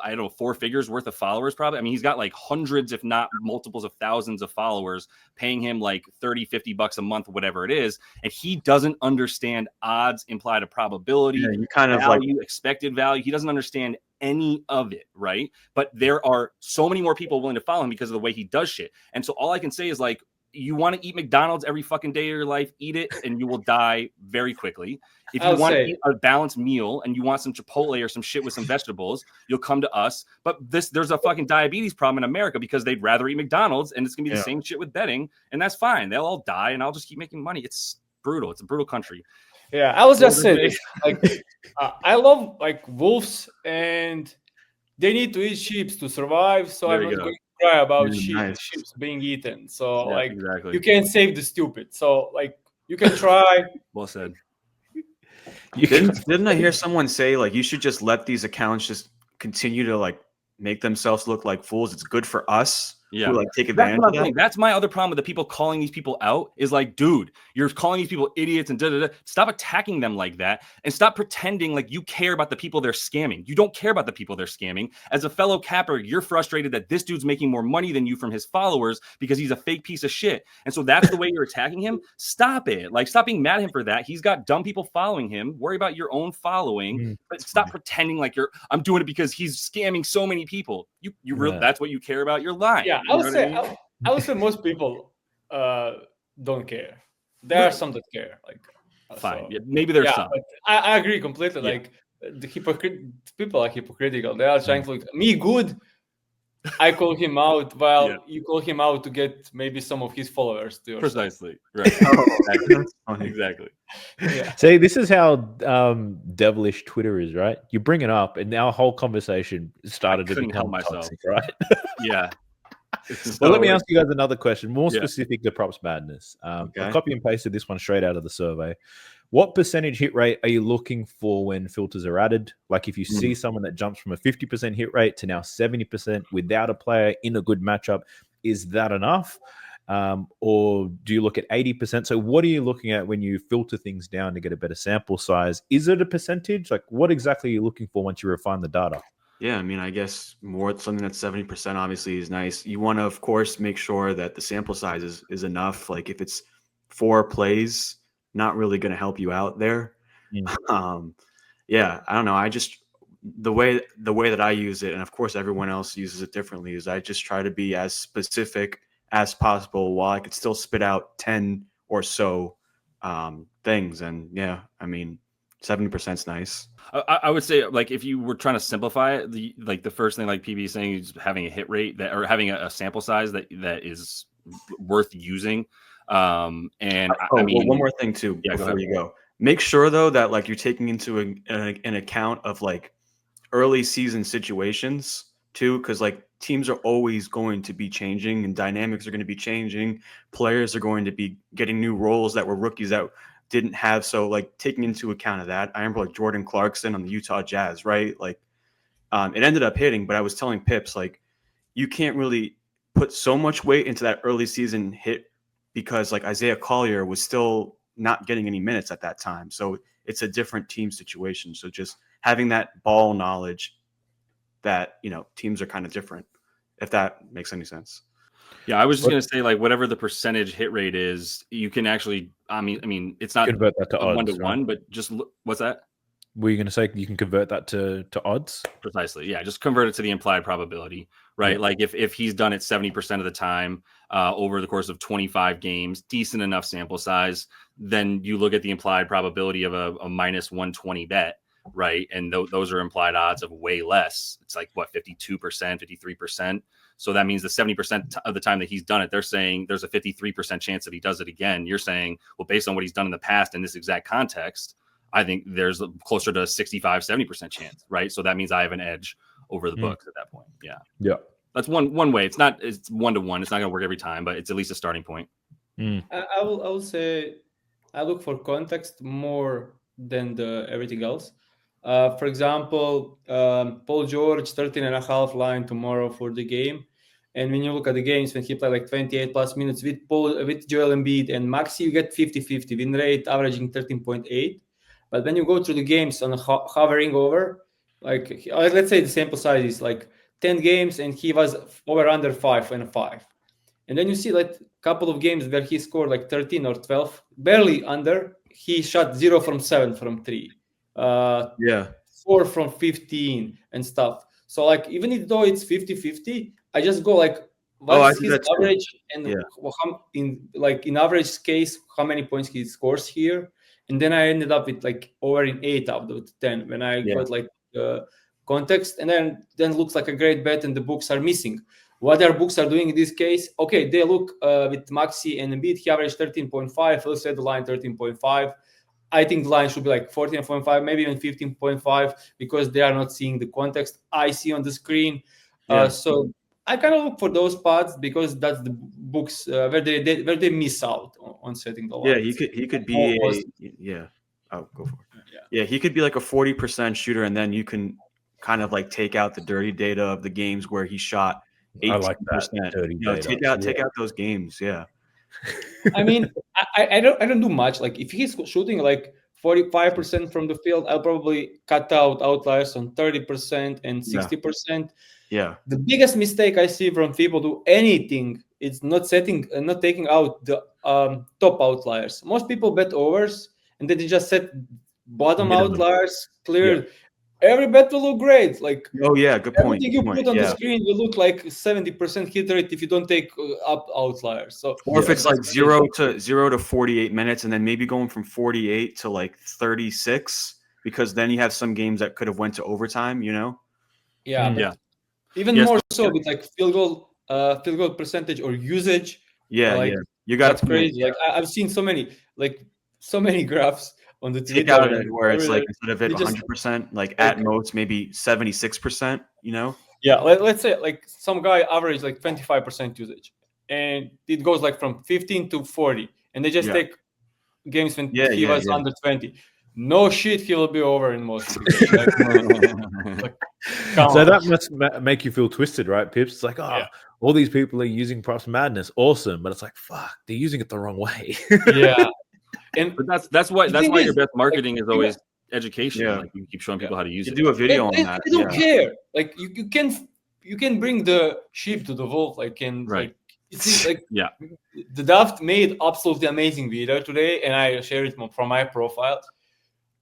Speaker 3: I don't know, 4 figures worth of followers probably. I mean, he's got like hundreds, if not multiples of thousands of followers paying him like $30-$50 a month, whatever it is. And he doesn't understand odds implied a probability,
Speaker 5: you kind of
Speaker 3: value, like expected value. He doesn't understand any of it, right? But there are so many more people willing to follow him because of the way he does shit. And so all I can say is like, you want to eat McDonald's every fucking day of your life, eat it, and you will die very quickly. If you want to eat a balanced meal and you want some Chipotle or some shit with some vegetables, you'll come to us. But there's a fucking diabetes problem in America because they'd rather eat McDonald's, and it's gonna be the same shit with betting, and that's fine. They'll all die, and I'll just keep making money. It's brutal. It's a brutal country.
Speaker 4: Yeah, I was just saying, like, I love like wolves, and they need to eat sheep to survive. So I'm not going to cry about sheep being eaten. So like,
Speaker 3: exactly.
Speaker 4: You can't save the stupid. So like, you can try.
Speaker 3: Well said.
Speaker 5: Didn't I hear someone say like you should just let these accounts just continue to like make themselves look like fools? It's good for us.
Speaker 3: Yeah,
Speaker 5: who, like take advantage of that.
Speaker 3: That's my other problem with the people calling these people out is like, dude, you're calling these people idiots and da-da-da. Stop attacking them like that and stop pretending like you care about the people they're scamming. You don't care about the people they're scamming. As a fellow capper, you're frustrated that this dude's making more money than you from his followers because he's a fake piece of shit. And so that's the way you're attacking him. Stop it. Like, stop being mad at him for that. He's got dumb people following him. Worry about your own following, but stop pretending like I'm doing it because he's scamming so many people. You really, that's what you care about. You're lying.
Speaker 4: Yeah, I would say most people don't care. There are some that care. Like,
Speaker 3: fine,
Speaker 4: so,
Speaker 3: yeah, maybe there's some.
Speaker 4: But I agree completely. Yeah. Like the people are hypocritical. They are trying to look me good. I call him out while you call him out to get maybe some of his followers to yourself.
Speaker 3: Precisely. Right. Exactly.
Speaker 1: Yeah. See, this is how devilish Twitter is, right? You bring it up, and our whole conversation started to become toxic, right?
Speaker 3: Yeah.
Speaker 1: Well, let me ask you guys another question, more specific to Props Madness. I copy and pasted this one straight out of the survey. What percentage hit rate are you looking for when filters are added? Like if you see someone that jumps from a 50% hit rate to now 70% without a player in a good matchup, is that enough? Or do you look at 80%? So what are you looking at when you filter things down to get a better sample size? Is it a percentage? Like what exactly are you looking for once you refine the data?
Speaker 5: Yeah, I mean, I guess more something that's 70% obviously is nice. You want to, of course, make sure that the sample size is enough. Like if it's 4 plays, not really going to help you out there. Yeah, I don't know. I just the way that I use it, and of course everyone else uses it differently, is I just try to be as specific as possible while I could still spit out 10 or so things. And yeah, I mean, 70% is nice.
Speaker 3: I would say, like, if you were trying to simplify it, the first thing, like PB is saying, is having a hit rate or having a sample size that is worth using. And
Speaker 5: Oh,
Speaker 3: I mean,
Speaker 5: well, one more thing too
Speaker 3: Yeah, go
Speaker 5: before
Speaker 3: ahead.
Speaker 5: you go. Make sure though that like you're taking into an account of like early season situations too, because like teams are always going to be changing and dynamics are going to be changing. Players are going to be getting new roles that were rookies that didn't have. So like taking into account of that, I remember like Jordan Clarkson on the Utah Jazz, right? Like it ended up hitting, but I was telling Pips like you can't really put so much weight into that early season hit because like Isaiah Collier was still not getting any minutes at that time. So it's a different team situation. So just having that ball knowledge that, you know, teams are kind of different, if that makes any sense.
Speaker 3: Yeah, I was just gonna say, like, whatever the percentage hit rate is, you can actually. I mean, it's not
Speaker 1: Convert that to
Speaker 3: a
Speaker 1: odds.
Speaker 3: 1 to
Speaker 1: right?
Speaker 3: 1, but just what's that?
Speaker 1: Were you going to say you can convert that to odds?
Speaker 3: Precisely. Yeah, just convert it to the implied probability, right?
Speaker 1: Yeah.
Speaker 3: Like if he's done it 70% of the time over the course of 25 games, decent enough sample size, then you look at the implied probability of a minus 120 bet, right? And those are implied odds of way less. It's like what, 52%, 53%. So that means the 70% of the time that he's done it, they're saying there's a 53% chance that he does it again. You're saying, well, based on what he's done in the past in this exact context, I think there's closer to a 65, 70% chance, right? So that means I have an edge over the books at that point. Yeah.
Speaker 1: Yeah.
Speaker 3: That's one way. It's 1 to 1. It's not going to work every time, but it's at least a starting point.
Speaker 4: I will say I look for context more than everything else. For example, Paul George 13.5 line tomorrow for the game. And when you look at the games when he played like 28 plus minutes with Joel Embiid and Maxi, you get 50-50 win rate, averaging 13.8. But when you go through the games on hovering over, like let's say the sample size is like 10 games and he was over under 5.5. And then you see like a couple of games where he scored like 13 or 12, barely under. He shot 0 from 7 from 3, 4 from 15 and stuff. So like even though it's 50-50, I just go like what's his average and in average case how many points he scores here. And then I ended up with like over in 8 out of 10 when I got like context, and then looks like a great bet and the books are missing. What their books are doing in this case, okay, they look with Maxi and Embiid, he averaged 13.5. Let's set the line 13.5. I think the line should be like 14.5, maybe even 15.5, because they are not seeing the context I see on the screen. So I kind of look for those spots because that's the books where they miss out on setting the line.
Speaker 5: Yeah, he could be Oh, go for it. Yeah, he could be like a 40% shooter, and then you can kind of like take out the dirty data of the games where he shot 18%.
Speaker 1: I like that dirty data.
Speaker 5: Take out those games. Yeah.
Speaker 4: I mean, I don't do much. Like if he's shooting like 45% from the field, I'll probably cut out outliers on 30% and 60%.
Speaker 5: Yeah.
Speaker 4: The biggest mistake I see from people do anything is not taking out the top outliers. Most people bet overs and then they just set bottom outliers clear. Yeah. Every bet will look great. Like
Speaker 5: good point.
Speaker 4: Everything you put on the screen will look like 70% hit rate if you don't take up outliers. So,
Speaker 5: or if it's like 0 to 48 minutes, and then maybe going from 48 to like 36, because then you have some games that could have went to overtime. You know.
Speaker 4: Yeah. Even more so with like field goal percentage or usage. You got
Speaker 5: that's
Speaker 4: crazy. Like I've seen so many graphs on the
Speaker 5: Twitter out of it where it's like instead of it 100%, like at most maybe 76%, you know?
Speaker 4: Yeah, let's say like some guy average like 25% usage, and it goes like from 15 to 40, and they just take games when he was under 20. No shit, he will be over in most of the games.
Speaker 1: So that must make you feel twisted, right, Pips? It's like, all these people are using props madness, awesome, but it's like, fuck, they're using it the wrong way.
Speaker 3: But that's why your best marketing is always education. Yeah. Like you keep showing people how to use it.
Speaker 5: Do a video on that.
Speaker 4: They don't care. Like you can bring the sheep to the wolf. Like it's like the Daft made absolutely amazing video today, and I shared it from my profile.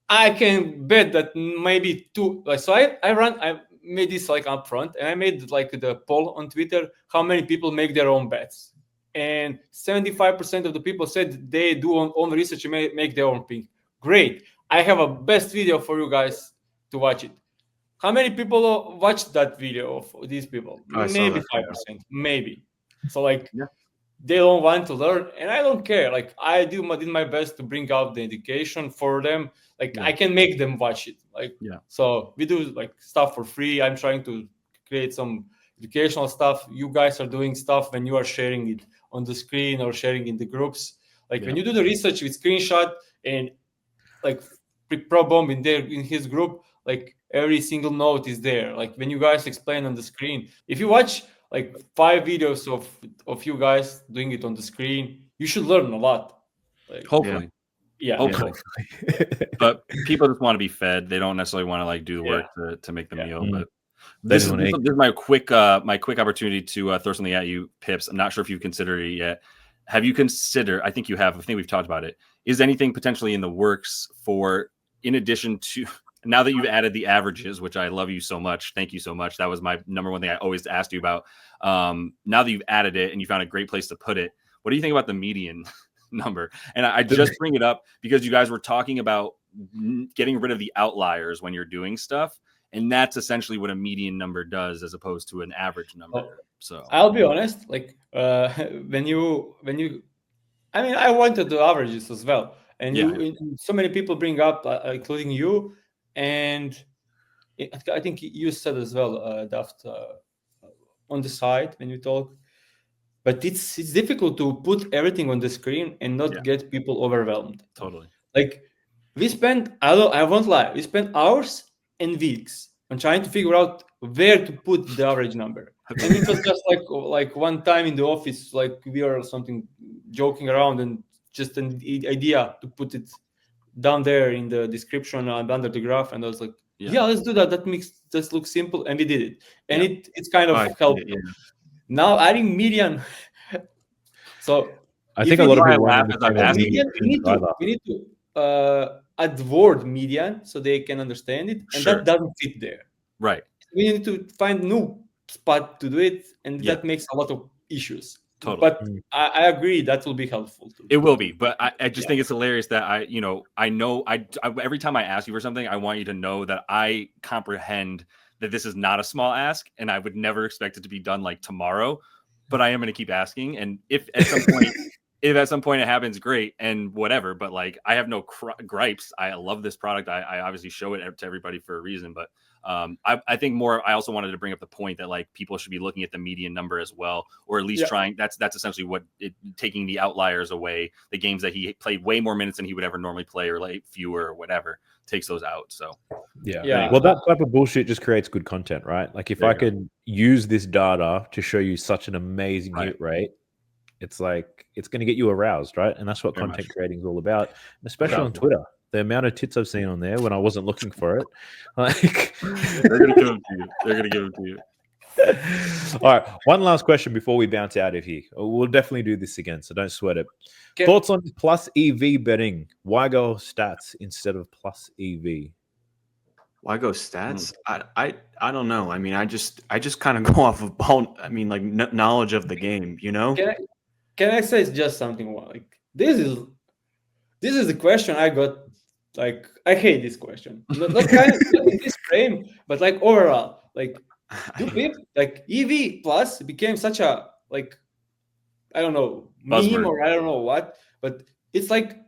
Speaker 4: I can bet that maybe so I made this like up front, and I made like the poll on Twitter how many people make their own bets. And 75% of the people said they do own research and make their own pick. Great. I have a best video for you guys to watch it. How many people watched that video of these people? Maybe 5%. Maybe. So like they don't want to learn, and I don't care. Like I did my best to bring out the education for them. Like I can make them watch it. Like so we do like stuff for free. I'm trying to create some educational stuff. You guys are doing stuff when you are sharing it on the screen or sharing in the groups. Like when you do the research with screenshot and like Pro Bomb in his group, like every single note is there. Like when you guys explain on the screen, if you watch like 5 videos of you guys doing it on the screen, you should learn a lot. Like,
Speaker 3: hopefully.
Speaker 4: Yeah.
Speaker 3: Hopefully. But people just want to be fed. They don't necessarily want to like do the work to make the meal. But this is my quick opportunity to throw something at you, Pips. I'm not sure if you've considered it yet. Have you considered? I think you have. I think we've talked about it. Is anything potentially in the works for, in addition to, now that you've added the averages, which I love you so much. Thank you so much. That was my number one thing I always asked you about. Now that you've added it and you found a great place to put it, what do you think about the median number? And I just bring it up because you guys were talking about getting rid of the outliers when you're doing stuff. And that's essentially what a median number does as opposed to an average number. So
Speaker 4: I'll be honest, like when you, I mean, I wanted the averages as well. And so many people bring up, including you, and I think you said as well, Daft, on the side when you talk. But it's difficult to put everything on the screen and not get people overwhelmed.
Speaker 3: Totally.
Speaker 4: Like we spent, I won't lie, we spent hours and weeks on trying to figure out where to put the average number. And it was just like one time in the office, like we are something joking around and just an idea to put it down there in the description and under the graph. And I was like, let's do that. That looks simple. And we did it. And it's kind of helped. Now adding median. So
Speaker 1: I think a lot of people laugh
Speaker 4: as I'm asking. We need to add word median so they can understand it. And that doesn't fit there.
Speaker 3: Right.
Speaker 4: We need to find new spot to do it. And that makes a lot of issues.
Speaker 3: Totally.
Speaker 4: But I agree that will be helpful too.
Speaker 3: It will be, but I just think it's hilarious that I know every time I ask you for something, I want you to know that I comprehend that this is not a small ask, and I would never expect it to be done like tomorrow. But I am going to keep asking, and if at some point it happens, great, and whatever. But like, I have no gripes. I love this product. I obviously show it to everybody for a reason, but. I think more. I also wanted to bring up the point that like people should be looking at the median number as well, or at least trying. That's essentially what taking the outliers away, the games that he played way more minutes than he would ever normally play, or like fewer or whatever, takes those out. So
Speaker 1: yeah. Well, that type of bullshit just creates good content, right? Like if I could use this data to show you such an amazing hit rate, it's like it's going to get you aroused, right? And that's what content creating is all about, especially on Twitter. The amount of tits I've seen on there when I wasn't looking for it, like
Speaker 3: they're gonna give them to you. They're gonna give them to you.
Speaker 1: All right, one last question before we bounce out of here. We'll definitely do this again, so don't sweat it. Thoughts on plus EV betting? Why go stats instead of plus EV?
Speaker 5: Why go stats? I don't know. I mean, I just kind of go off of like knowledge of the game. You know?
Speaker 4: Can I say just something like this is the question I got. Like I hate this question. Not kind of in this frame, but like overall, like like EV plus became such a like I don't know meme or I don't know what, but it's like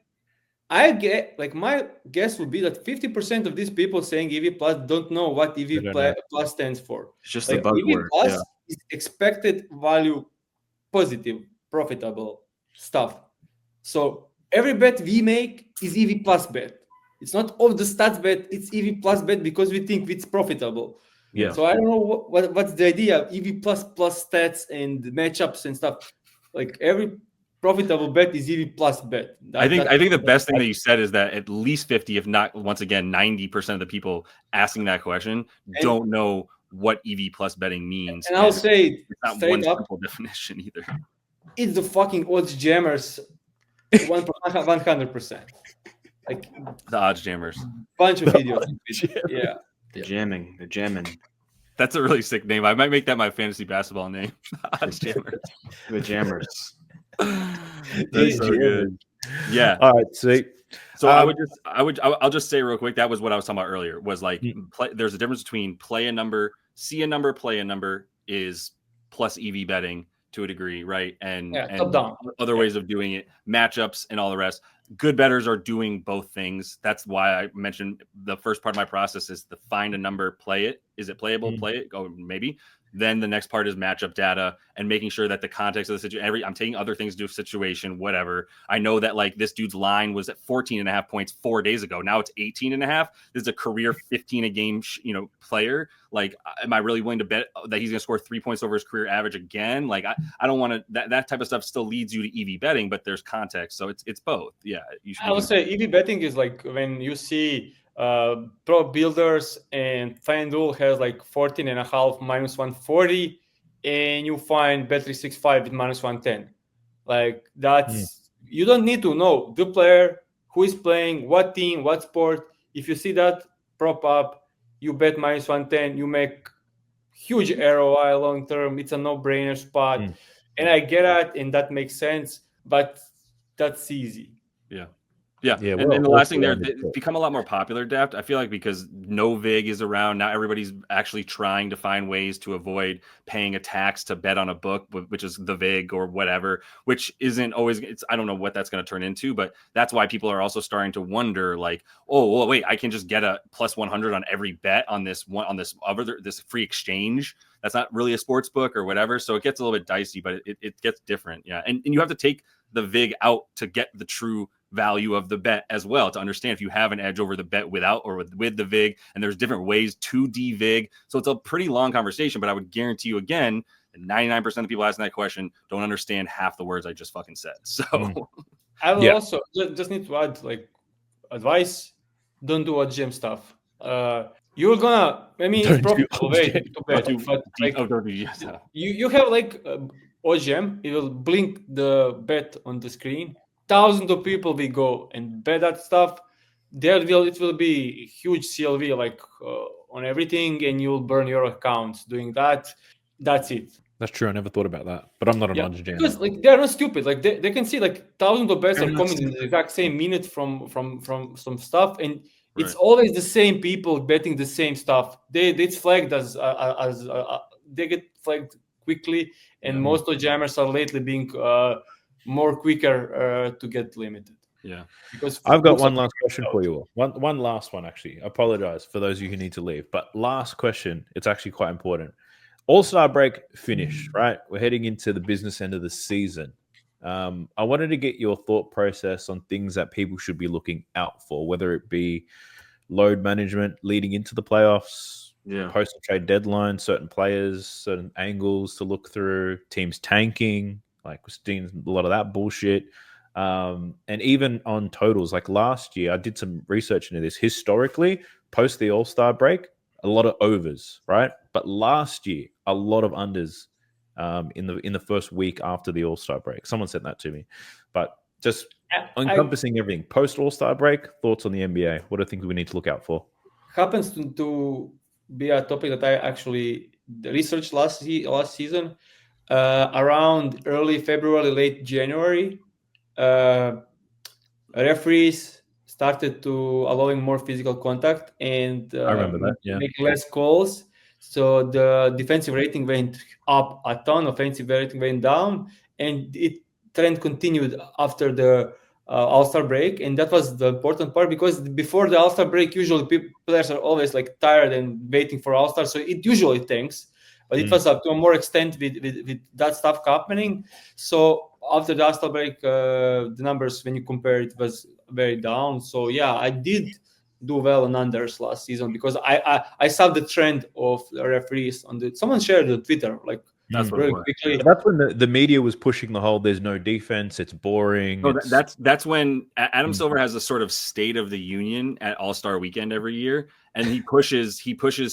Speaker 4: I get like my guess would be that 50% of these people saying EV plus don't know what EV plus stands for.
Speaker 5: It's just
Speaker 4: like
Speaker 5: a buzzword.
Speaker 4: EV plus is expected value, positive, profitable stuff. So every bet we make is EV plus bet. It's not of the stats bet, it's EV plus bet because we think it's profitable.
Speaker 1: Yeah.
Speaker 4: So I don't know what's the idea of EV plus stats and matchups and stuff. Like every profitable bet is EV plus bet.
Speaker 3: I think the best thing that you said is that at least 50, if not once again 90% of the people asking that question don't know what EV plus betting means.
Speaker 4: And I'll say
Speaker 3: it's not one simple definition either.
Speaker 4: It's the fucking odds jammers 100%. Like
Speaker 3: the odds jammers.
Speaker 4: Bunch of videos.
Speaker 5: The jamming.
Speaker 3: That's a really sick name. I might make that my fantasy basketball name. Odds jammers.
Speaker 5: The jammers.
Speaker 3: That's so good. Yeah.
Speaker 1: All right. Sweet.
Speaker 3: So I'll just say real quick. That was what I was talking about earlier. Was like there's a difference between play a number, see a number, play a number is plus EV betting to a degree, right? And
Speaker 4: top down.
Speaker 3: other ways of doing it, matchups and all the rest. Good bettors are doing both things. That's why I mentioned the first part of my process is to find a number, play it. Is it playable? Play it. Go maybe. Then the next part is matchup data and making sure that the context of the situation, I'm taking other things to do with situation, whatever. I know that like this dude's line was at 14.5 points 4 days ago. Now it's 18.5. This is a career 15 a game, player. Like, am I really willing to bet that he's going to score 3 points over his career average again? Like, I don't want to, that type of stuff still leads you to EV betting, but there's context. So it's both. Yeah.
Speaker 4: I would say EV betting is like when you see Pro Builders and FanDuel has like 14.5 minus 140, and you find Bet365 with minus 110. Like that's you don't need to know the player, who is playing, what team, what sport. If you see that prop up, you bet minus 110, you make huge ROI long term. It's a no-brainer spot. And I get it, and that makes sense, but that's easy.
Speaker 3: Yeah. And then the last thing there, it's become a lot more popular, Daft. I feel like because no VIG is around now, everybody's actually trying to find ways to avoid paying a tax to bet on a book, which is the VIG or whatever, which isn't always. I don't know what that's going to turn into, but that's why people are also starting to wonder, like, oh, well, wait, I can just get a plus 100 on every bet on this free exchange. That's not really a sports book or whatever. So it gets a little bit dicey, but it gets different. Yeah, and you have to take the VIG out to get the true value of the bet as well, to understand if you have an edge over the bet without or with the VIG, and there's different ways to de-VIG. So it's a pretty long conversation, but I would guarantee you again, 99% of people asking that question don't understand half the words I just fucking said. So
Speaker 4: I will also just need to add like advice: don't do OGM stuff. You're gonna, it's profitable way to bet, but like you have like OGM, it will blink the bet on the screen. Thousands of people will go and bet that stuff. It will be huge CLV like on everything, and you'll burn your accounts doing that. That's it.
Speaker 1: That's true. I never thought about that, but I'm not an OGM.
Speaker 4: Because like they're not stupid. Like they can see like thousands of bets are coming in the exact same minute from some stuff, and it's always the same people betting the same stuff. It's flagged as they get flagged quickly, and most of jammers are lately being more quicker to get limited.
Speaker 3: Yeah,
Speaker 1: because I've got one last question for you all. One last one, actually. I apologize for those of you who need to leave, but last question. It's actually quite important. All-Star break finished, right? We're heading into the business end of the season. I wanted to get your thought process on things that people should be looking out for, whether it be load management leading into the playoffs, post-trade deadline, certain players, certain angles to look through, teams tanking, like we're seeing a lot of that bullshit. And even on totals, like last year, I did some research into this. Historically, post the All-Star break, a lot of overs, right? But last year, a lot of unders in the first week after the All-Star break. Someone said that to me. But just encompassing everything. Post All-Star break, thoughts on the NBA. What are things we need to look out for?
Speaker 4: Happens to be a topic that I actually researched last season. Around early February, late January, referees started to allowing more physical contact and
Speaker 1: I remember that,
Speaker 4: make less calls. So the defensive rating went up a ton, offensive rating went down, and it trend continued after the All-Star break. And that was the important part, because before the All-Star break, usually players are always like tired and waiting for All-Star, so it usually tanks. But it was up to a more extent with that stuff happening. So after the All-Star break, the numbers, when you compare it, was very down. So yeah, I did do well on unders last season because I saw the trend of the referees on the. Someone shared it on Twitter, like
Speaker 3: that's
Speaker 4: really quickly.
Speaker 1: That's when the media was pushing the whole "there's no defense, it's boring."
Speaker 3: No, that's when Adam Silver has a sort of State of the Union at All-Star Weekend every year, and he pushes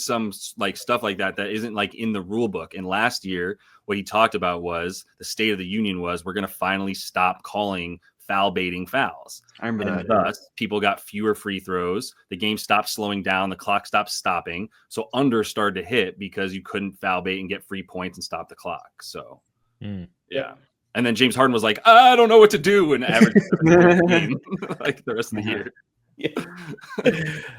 Speaker 3: some like stuff like that isn't like in the rule book. And last year, what he talked about was the State of the Union was we're going to finally stop calling foul baiting fouls.
Speaker 5: I remember that.
Speaker 3: Thus, people got fewer free throws. The game stopped slowing down. The clock stopped stopping. So under started to hit because you couldn't foul bait and get free points and stop the clock. So, yeah. And then James Harden was like, I don't know what to do, and averaged like the rest of the year.
Speaker 1: Yeah.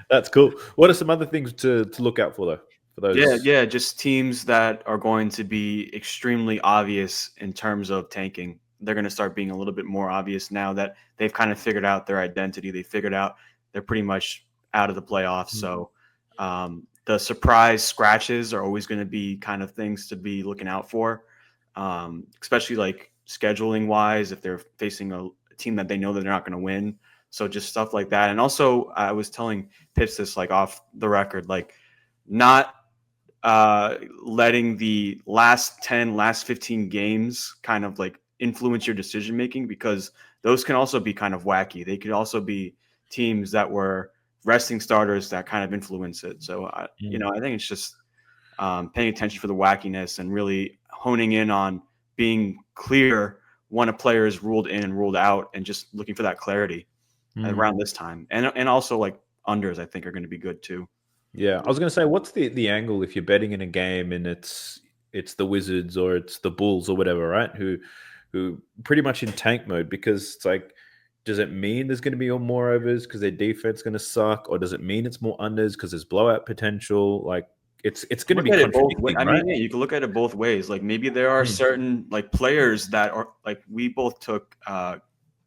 Speaker 1: That's cool. What are some other things to look out for, though? for those?
Speaker 5: Yeah, just teams that are going to be extremely obvious in terms of tanking. They're going to start being a little bit more obvious now that they've kind of figured out their identity. They figured out they're pretty much out of the playoffs. So the surprise scratches are always going to be kind of things to be looking out for, especially like scheduling wise, if they're facing a team that they know that they're not going to win. So just stuff like that. And also, I was telling Pips this like off the record, like not letting the last 10, last 15 games kind of like influence your decision making, because those can also be kind of wacky. They could also be teams that were resting starters that kind of influence it. So, I think it's just paying attention for the wackiness and really honing in on being clear when a player is ruled in and ruled out, and just looking for that clarity around this time. And also like unders, I think, are going to be good too.
Speaker 1: Yeah, I was going to say, what's the angle if you're betting in a game and it's the Wizards or it's the Bulls or whatever, right? Who pretty much in tank mode, because it's like, does it mean there's going to be more overs because their defense is going to suck, or does it mean it's more unders because there's blowout potential? Like it's going to be contradicting, right?
Speaker 5: I mean, yeah, you can look at it both ways. Like maybe there are certain like players that are like, we both took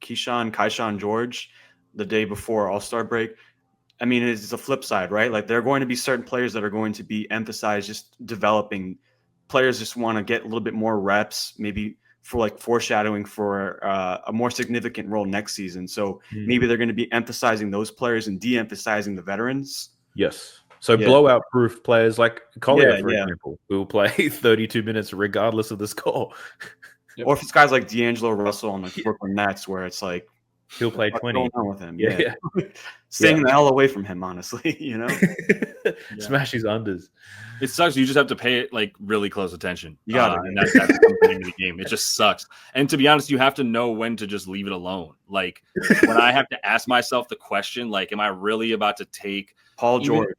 Speaker 5: Kaishan George the day before All-Star break. I mean, it's a flip side, right? Like there are going to be certain players that are going to be emphasized just developing. Players just want to get a little bit more reps, maybe for like foreshadowing for a more significant role next season. So maybe they're going to be emphasizing those players and de-emphasizing the veterans.
Speaker 1: Yes. So blowout-proof players like Collier, for example, who will play 32 minutes regardless of the score.
Speaker 5: Or if it's guys like D'Angelo Russell on the Brooklyn Nets, where it's like,
Speaker 1: he'll play 20.
Speaker 5: What's going on with him? Yeah. Staying the hell away from him, honestly,
Speaker 1: Smash his unders.
Speaker 3: It sucks. You just have to pay it like really close attention. You got it. And that's the name of the game. It just sucks. And to be honest, you have to know when to just leave it alone. Like when I have to ask myself the question, like, am I really about to take
Speaker 5: Paul George?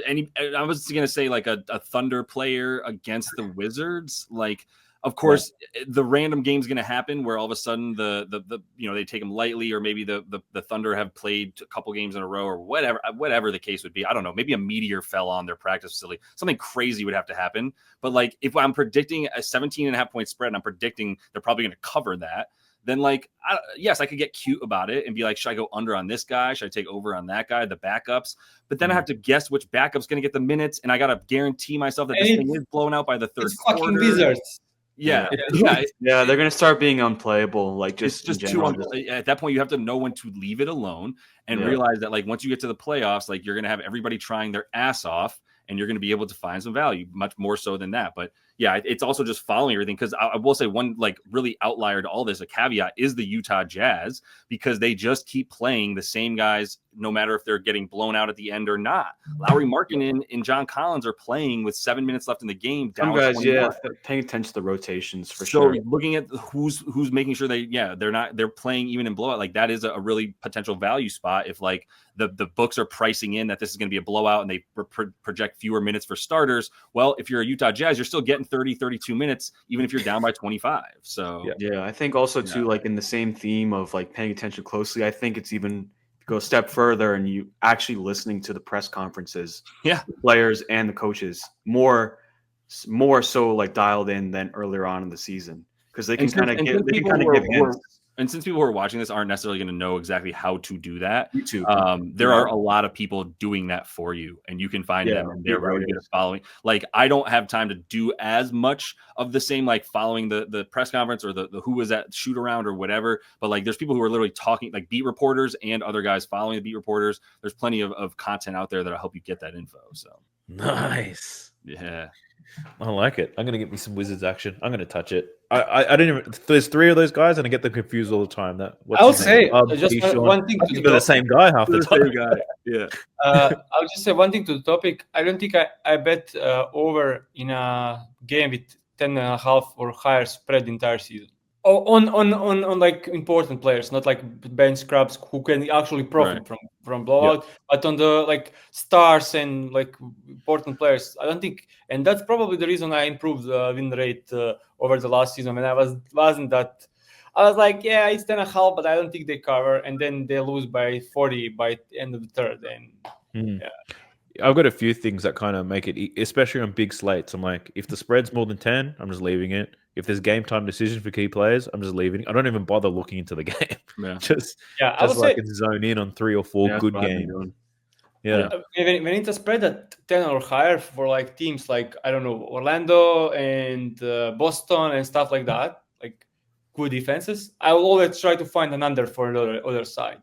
Speaker 3: I was going to say like a Thunder player against the Wizards. Like, of course, the random game's going to happen where all of a sudden they take them lightly, or maybe the Thunder have played a couple games in a row, or whatever the case would be. I don't know. Maybe a meteor fell on their practice facility. Something crazy would have to happen. But like if I'm predicting a 17.5-point spread and I'm predicting they're probably going to cover that, then like, yes, I could get cute about it and be like, should I go under on this guy? Should I take over on that guy, the backups? But then I have to guess which backup's going to get the minutes, and I got to guarantee myself that this thing is blown out by the third quarter.
Speaker 4: Fucking Wizards.
Speaker 3: Yeah,
Speaker 5: they're going to start being unplayable. Like
Speaker 3: it's just too at that point, you have to know when to leave it alone and realize that like once you get to the playoffs, like you're going to have everybody trying their ass off, and you're going to be able to find some value, much more so than that. But yeah, it's also just following everything, because I will say one like really outlier to all this, a caveat, is the Utah Jazz, because they just keep playing the same guys no matter if they're getting blown out at the end or not. Lauri Markkanen and John Collins are playing with 7 minutes left in the game.
Speaker 5: Some guys, paying attention to the rotations for
Speaker 3: sure.
Speaker 5: So
Speaker 3: looking at who's making sure they're playing even in blowout, like that is a really potential value spot if like the books are pricing in that this is going to be a blowout and they project fewer minutes for starters. Well, if you're a Utah Jazz, you're still getting 30, 32 minutes, even if you're down by 25. So
Speaker 5: yeah, I think also too, like in the same theme of like paying attention closely, I think it's even go a step further and you actually listening to the press conferences, the players and the coaches more so like dialed in than earlier on in the season, because they can kind of give hints.
Speaker 3: And since people who are watching this aren't necessarily going to know exactly how to do that,
Speaker 5: YouTube.
Speaker 3: There are a lot of people doing that for you, and you can find them, and they're really good at following. Like, I don't have time to do as much of the same, like following the press conference or the who was at shoot around or whatever. But like, there's people who are literally talking, like beat reporters and other guys following the beat reporters. There's plenty of content out there that'll help you get that info. So
Speaker 1: nice.
Speaker 3: Yeah.
Speaker 1: I like it. I'm going to get me some Wizards action. I'm going to touch it. I don't even. There's 3 of those guys, and I get them confused all the time.
Speaker 4: I'll say just one thing.
Speaker 1: They're the same guy half the time.
Speaker 3: Yeah.
Speaker 4: I'll just say one thing to the topic. I don't think I bet over in a game with 10.5 or higher spread the entire season. On like important players, not like bench scrubs who can actually profit from blowout, but on the like stars and like important players, I don't think. And that's probably the reason I improved the win rate over the last season. When I was like, yeah, it's 10.5, but I don't think they cover, and then they lose by 40 by the end of the third. And
Speaker 1: I've got a few things that kind of make it, especially on big slates. I'm like, if the spread's more than 10, I'm just leaving it. If there's game time decision for key players, I'm just leaving it. I don't even bother looking into the game.
Speaker 3: Yeah.
Speaker 1: just
Speaker 4: I would
Speaker 1: like
Speaker 4: say
Speaker 1: it's zone in on 3 or 4
Speaker 5: Yeah,
Speaker 1: good
Speaker 5: that's what I've been
Speaker 1: games.
Speaker 5: doing.
Speaker 1: Yeah.
Speaker 4: when it's a spread at 10 or higher for like teams like, I don't know, Orlando and Boston and stuff like that, like good defenses, I will always try to find an under for the other side.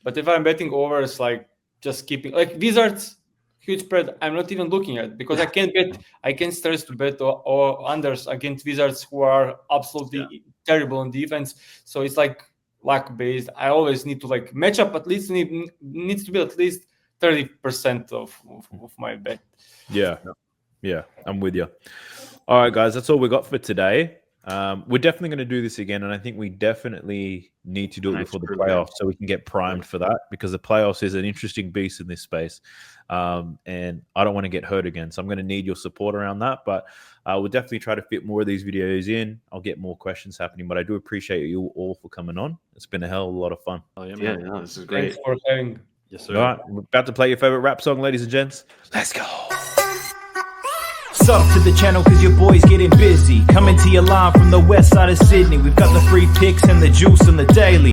Speaker 4: But if I'm betting over, it's like just keeping, like Wizards, huge spread, I'm not even looking at, because I can't stress to bet or unders against Wizards who are absolutely terrible on defense. So it's like luck based. I always need to like match up, at least needs to be at least 30% of my bet.
Speaker 1: Yeah, I'm with you. All right, guys, that's all we got for today. We're definitely going to do this again, and I think we definitely need to do it before the playoffs so we can get primed for that, because the playoffs is an interesting beast in this space, and I don't want to get hurt again. So I'm going to need your support around that, but we'll definitely try to fit more of these videos in. I'll get more questions happening, but I do appreciate you all for coming on. It's been a hell of a lot of fun.
Speaker 3: Oh, yeah,
Speaker 5: Yeah,
Speaker 3: man.
Speaker 5: no, this is great.
Speaker 4: Thanks for having.
Speaker 3: Yes, sir.
Speaker 1: All right, we're about to play your favorite rap song, ladies and gents. Let's go.
Speaker 2: Sub to the channel cause your boy's getting busy. Coming to your line from the west side of Sydney. We've got the free picks and the juice on the daily.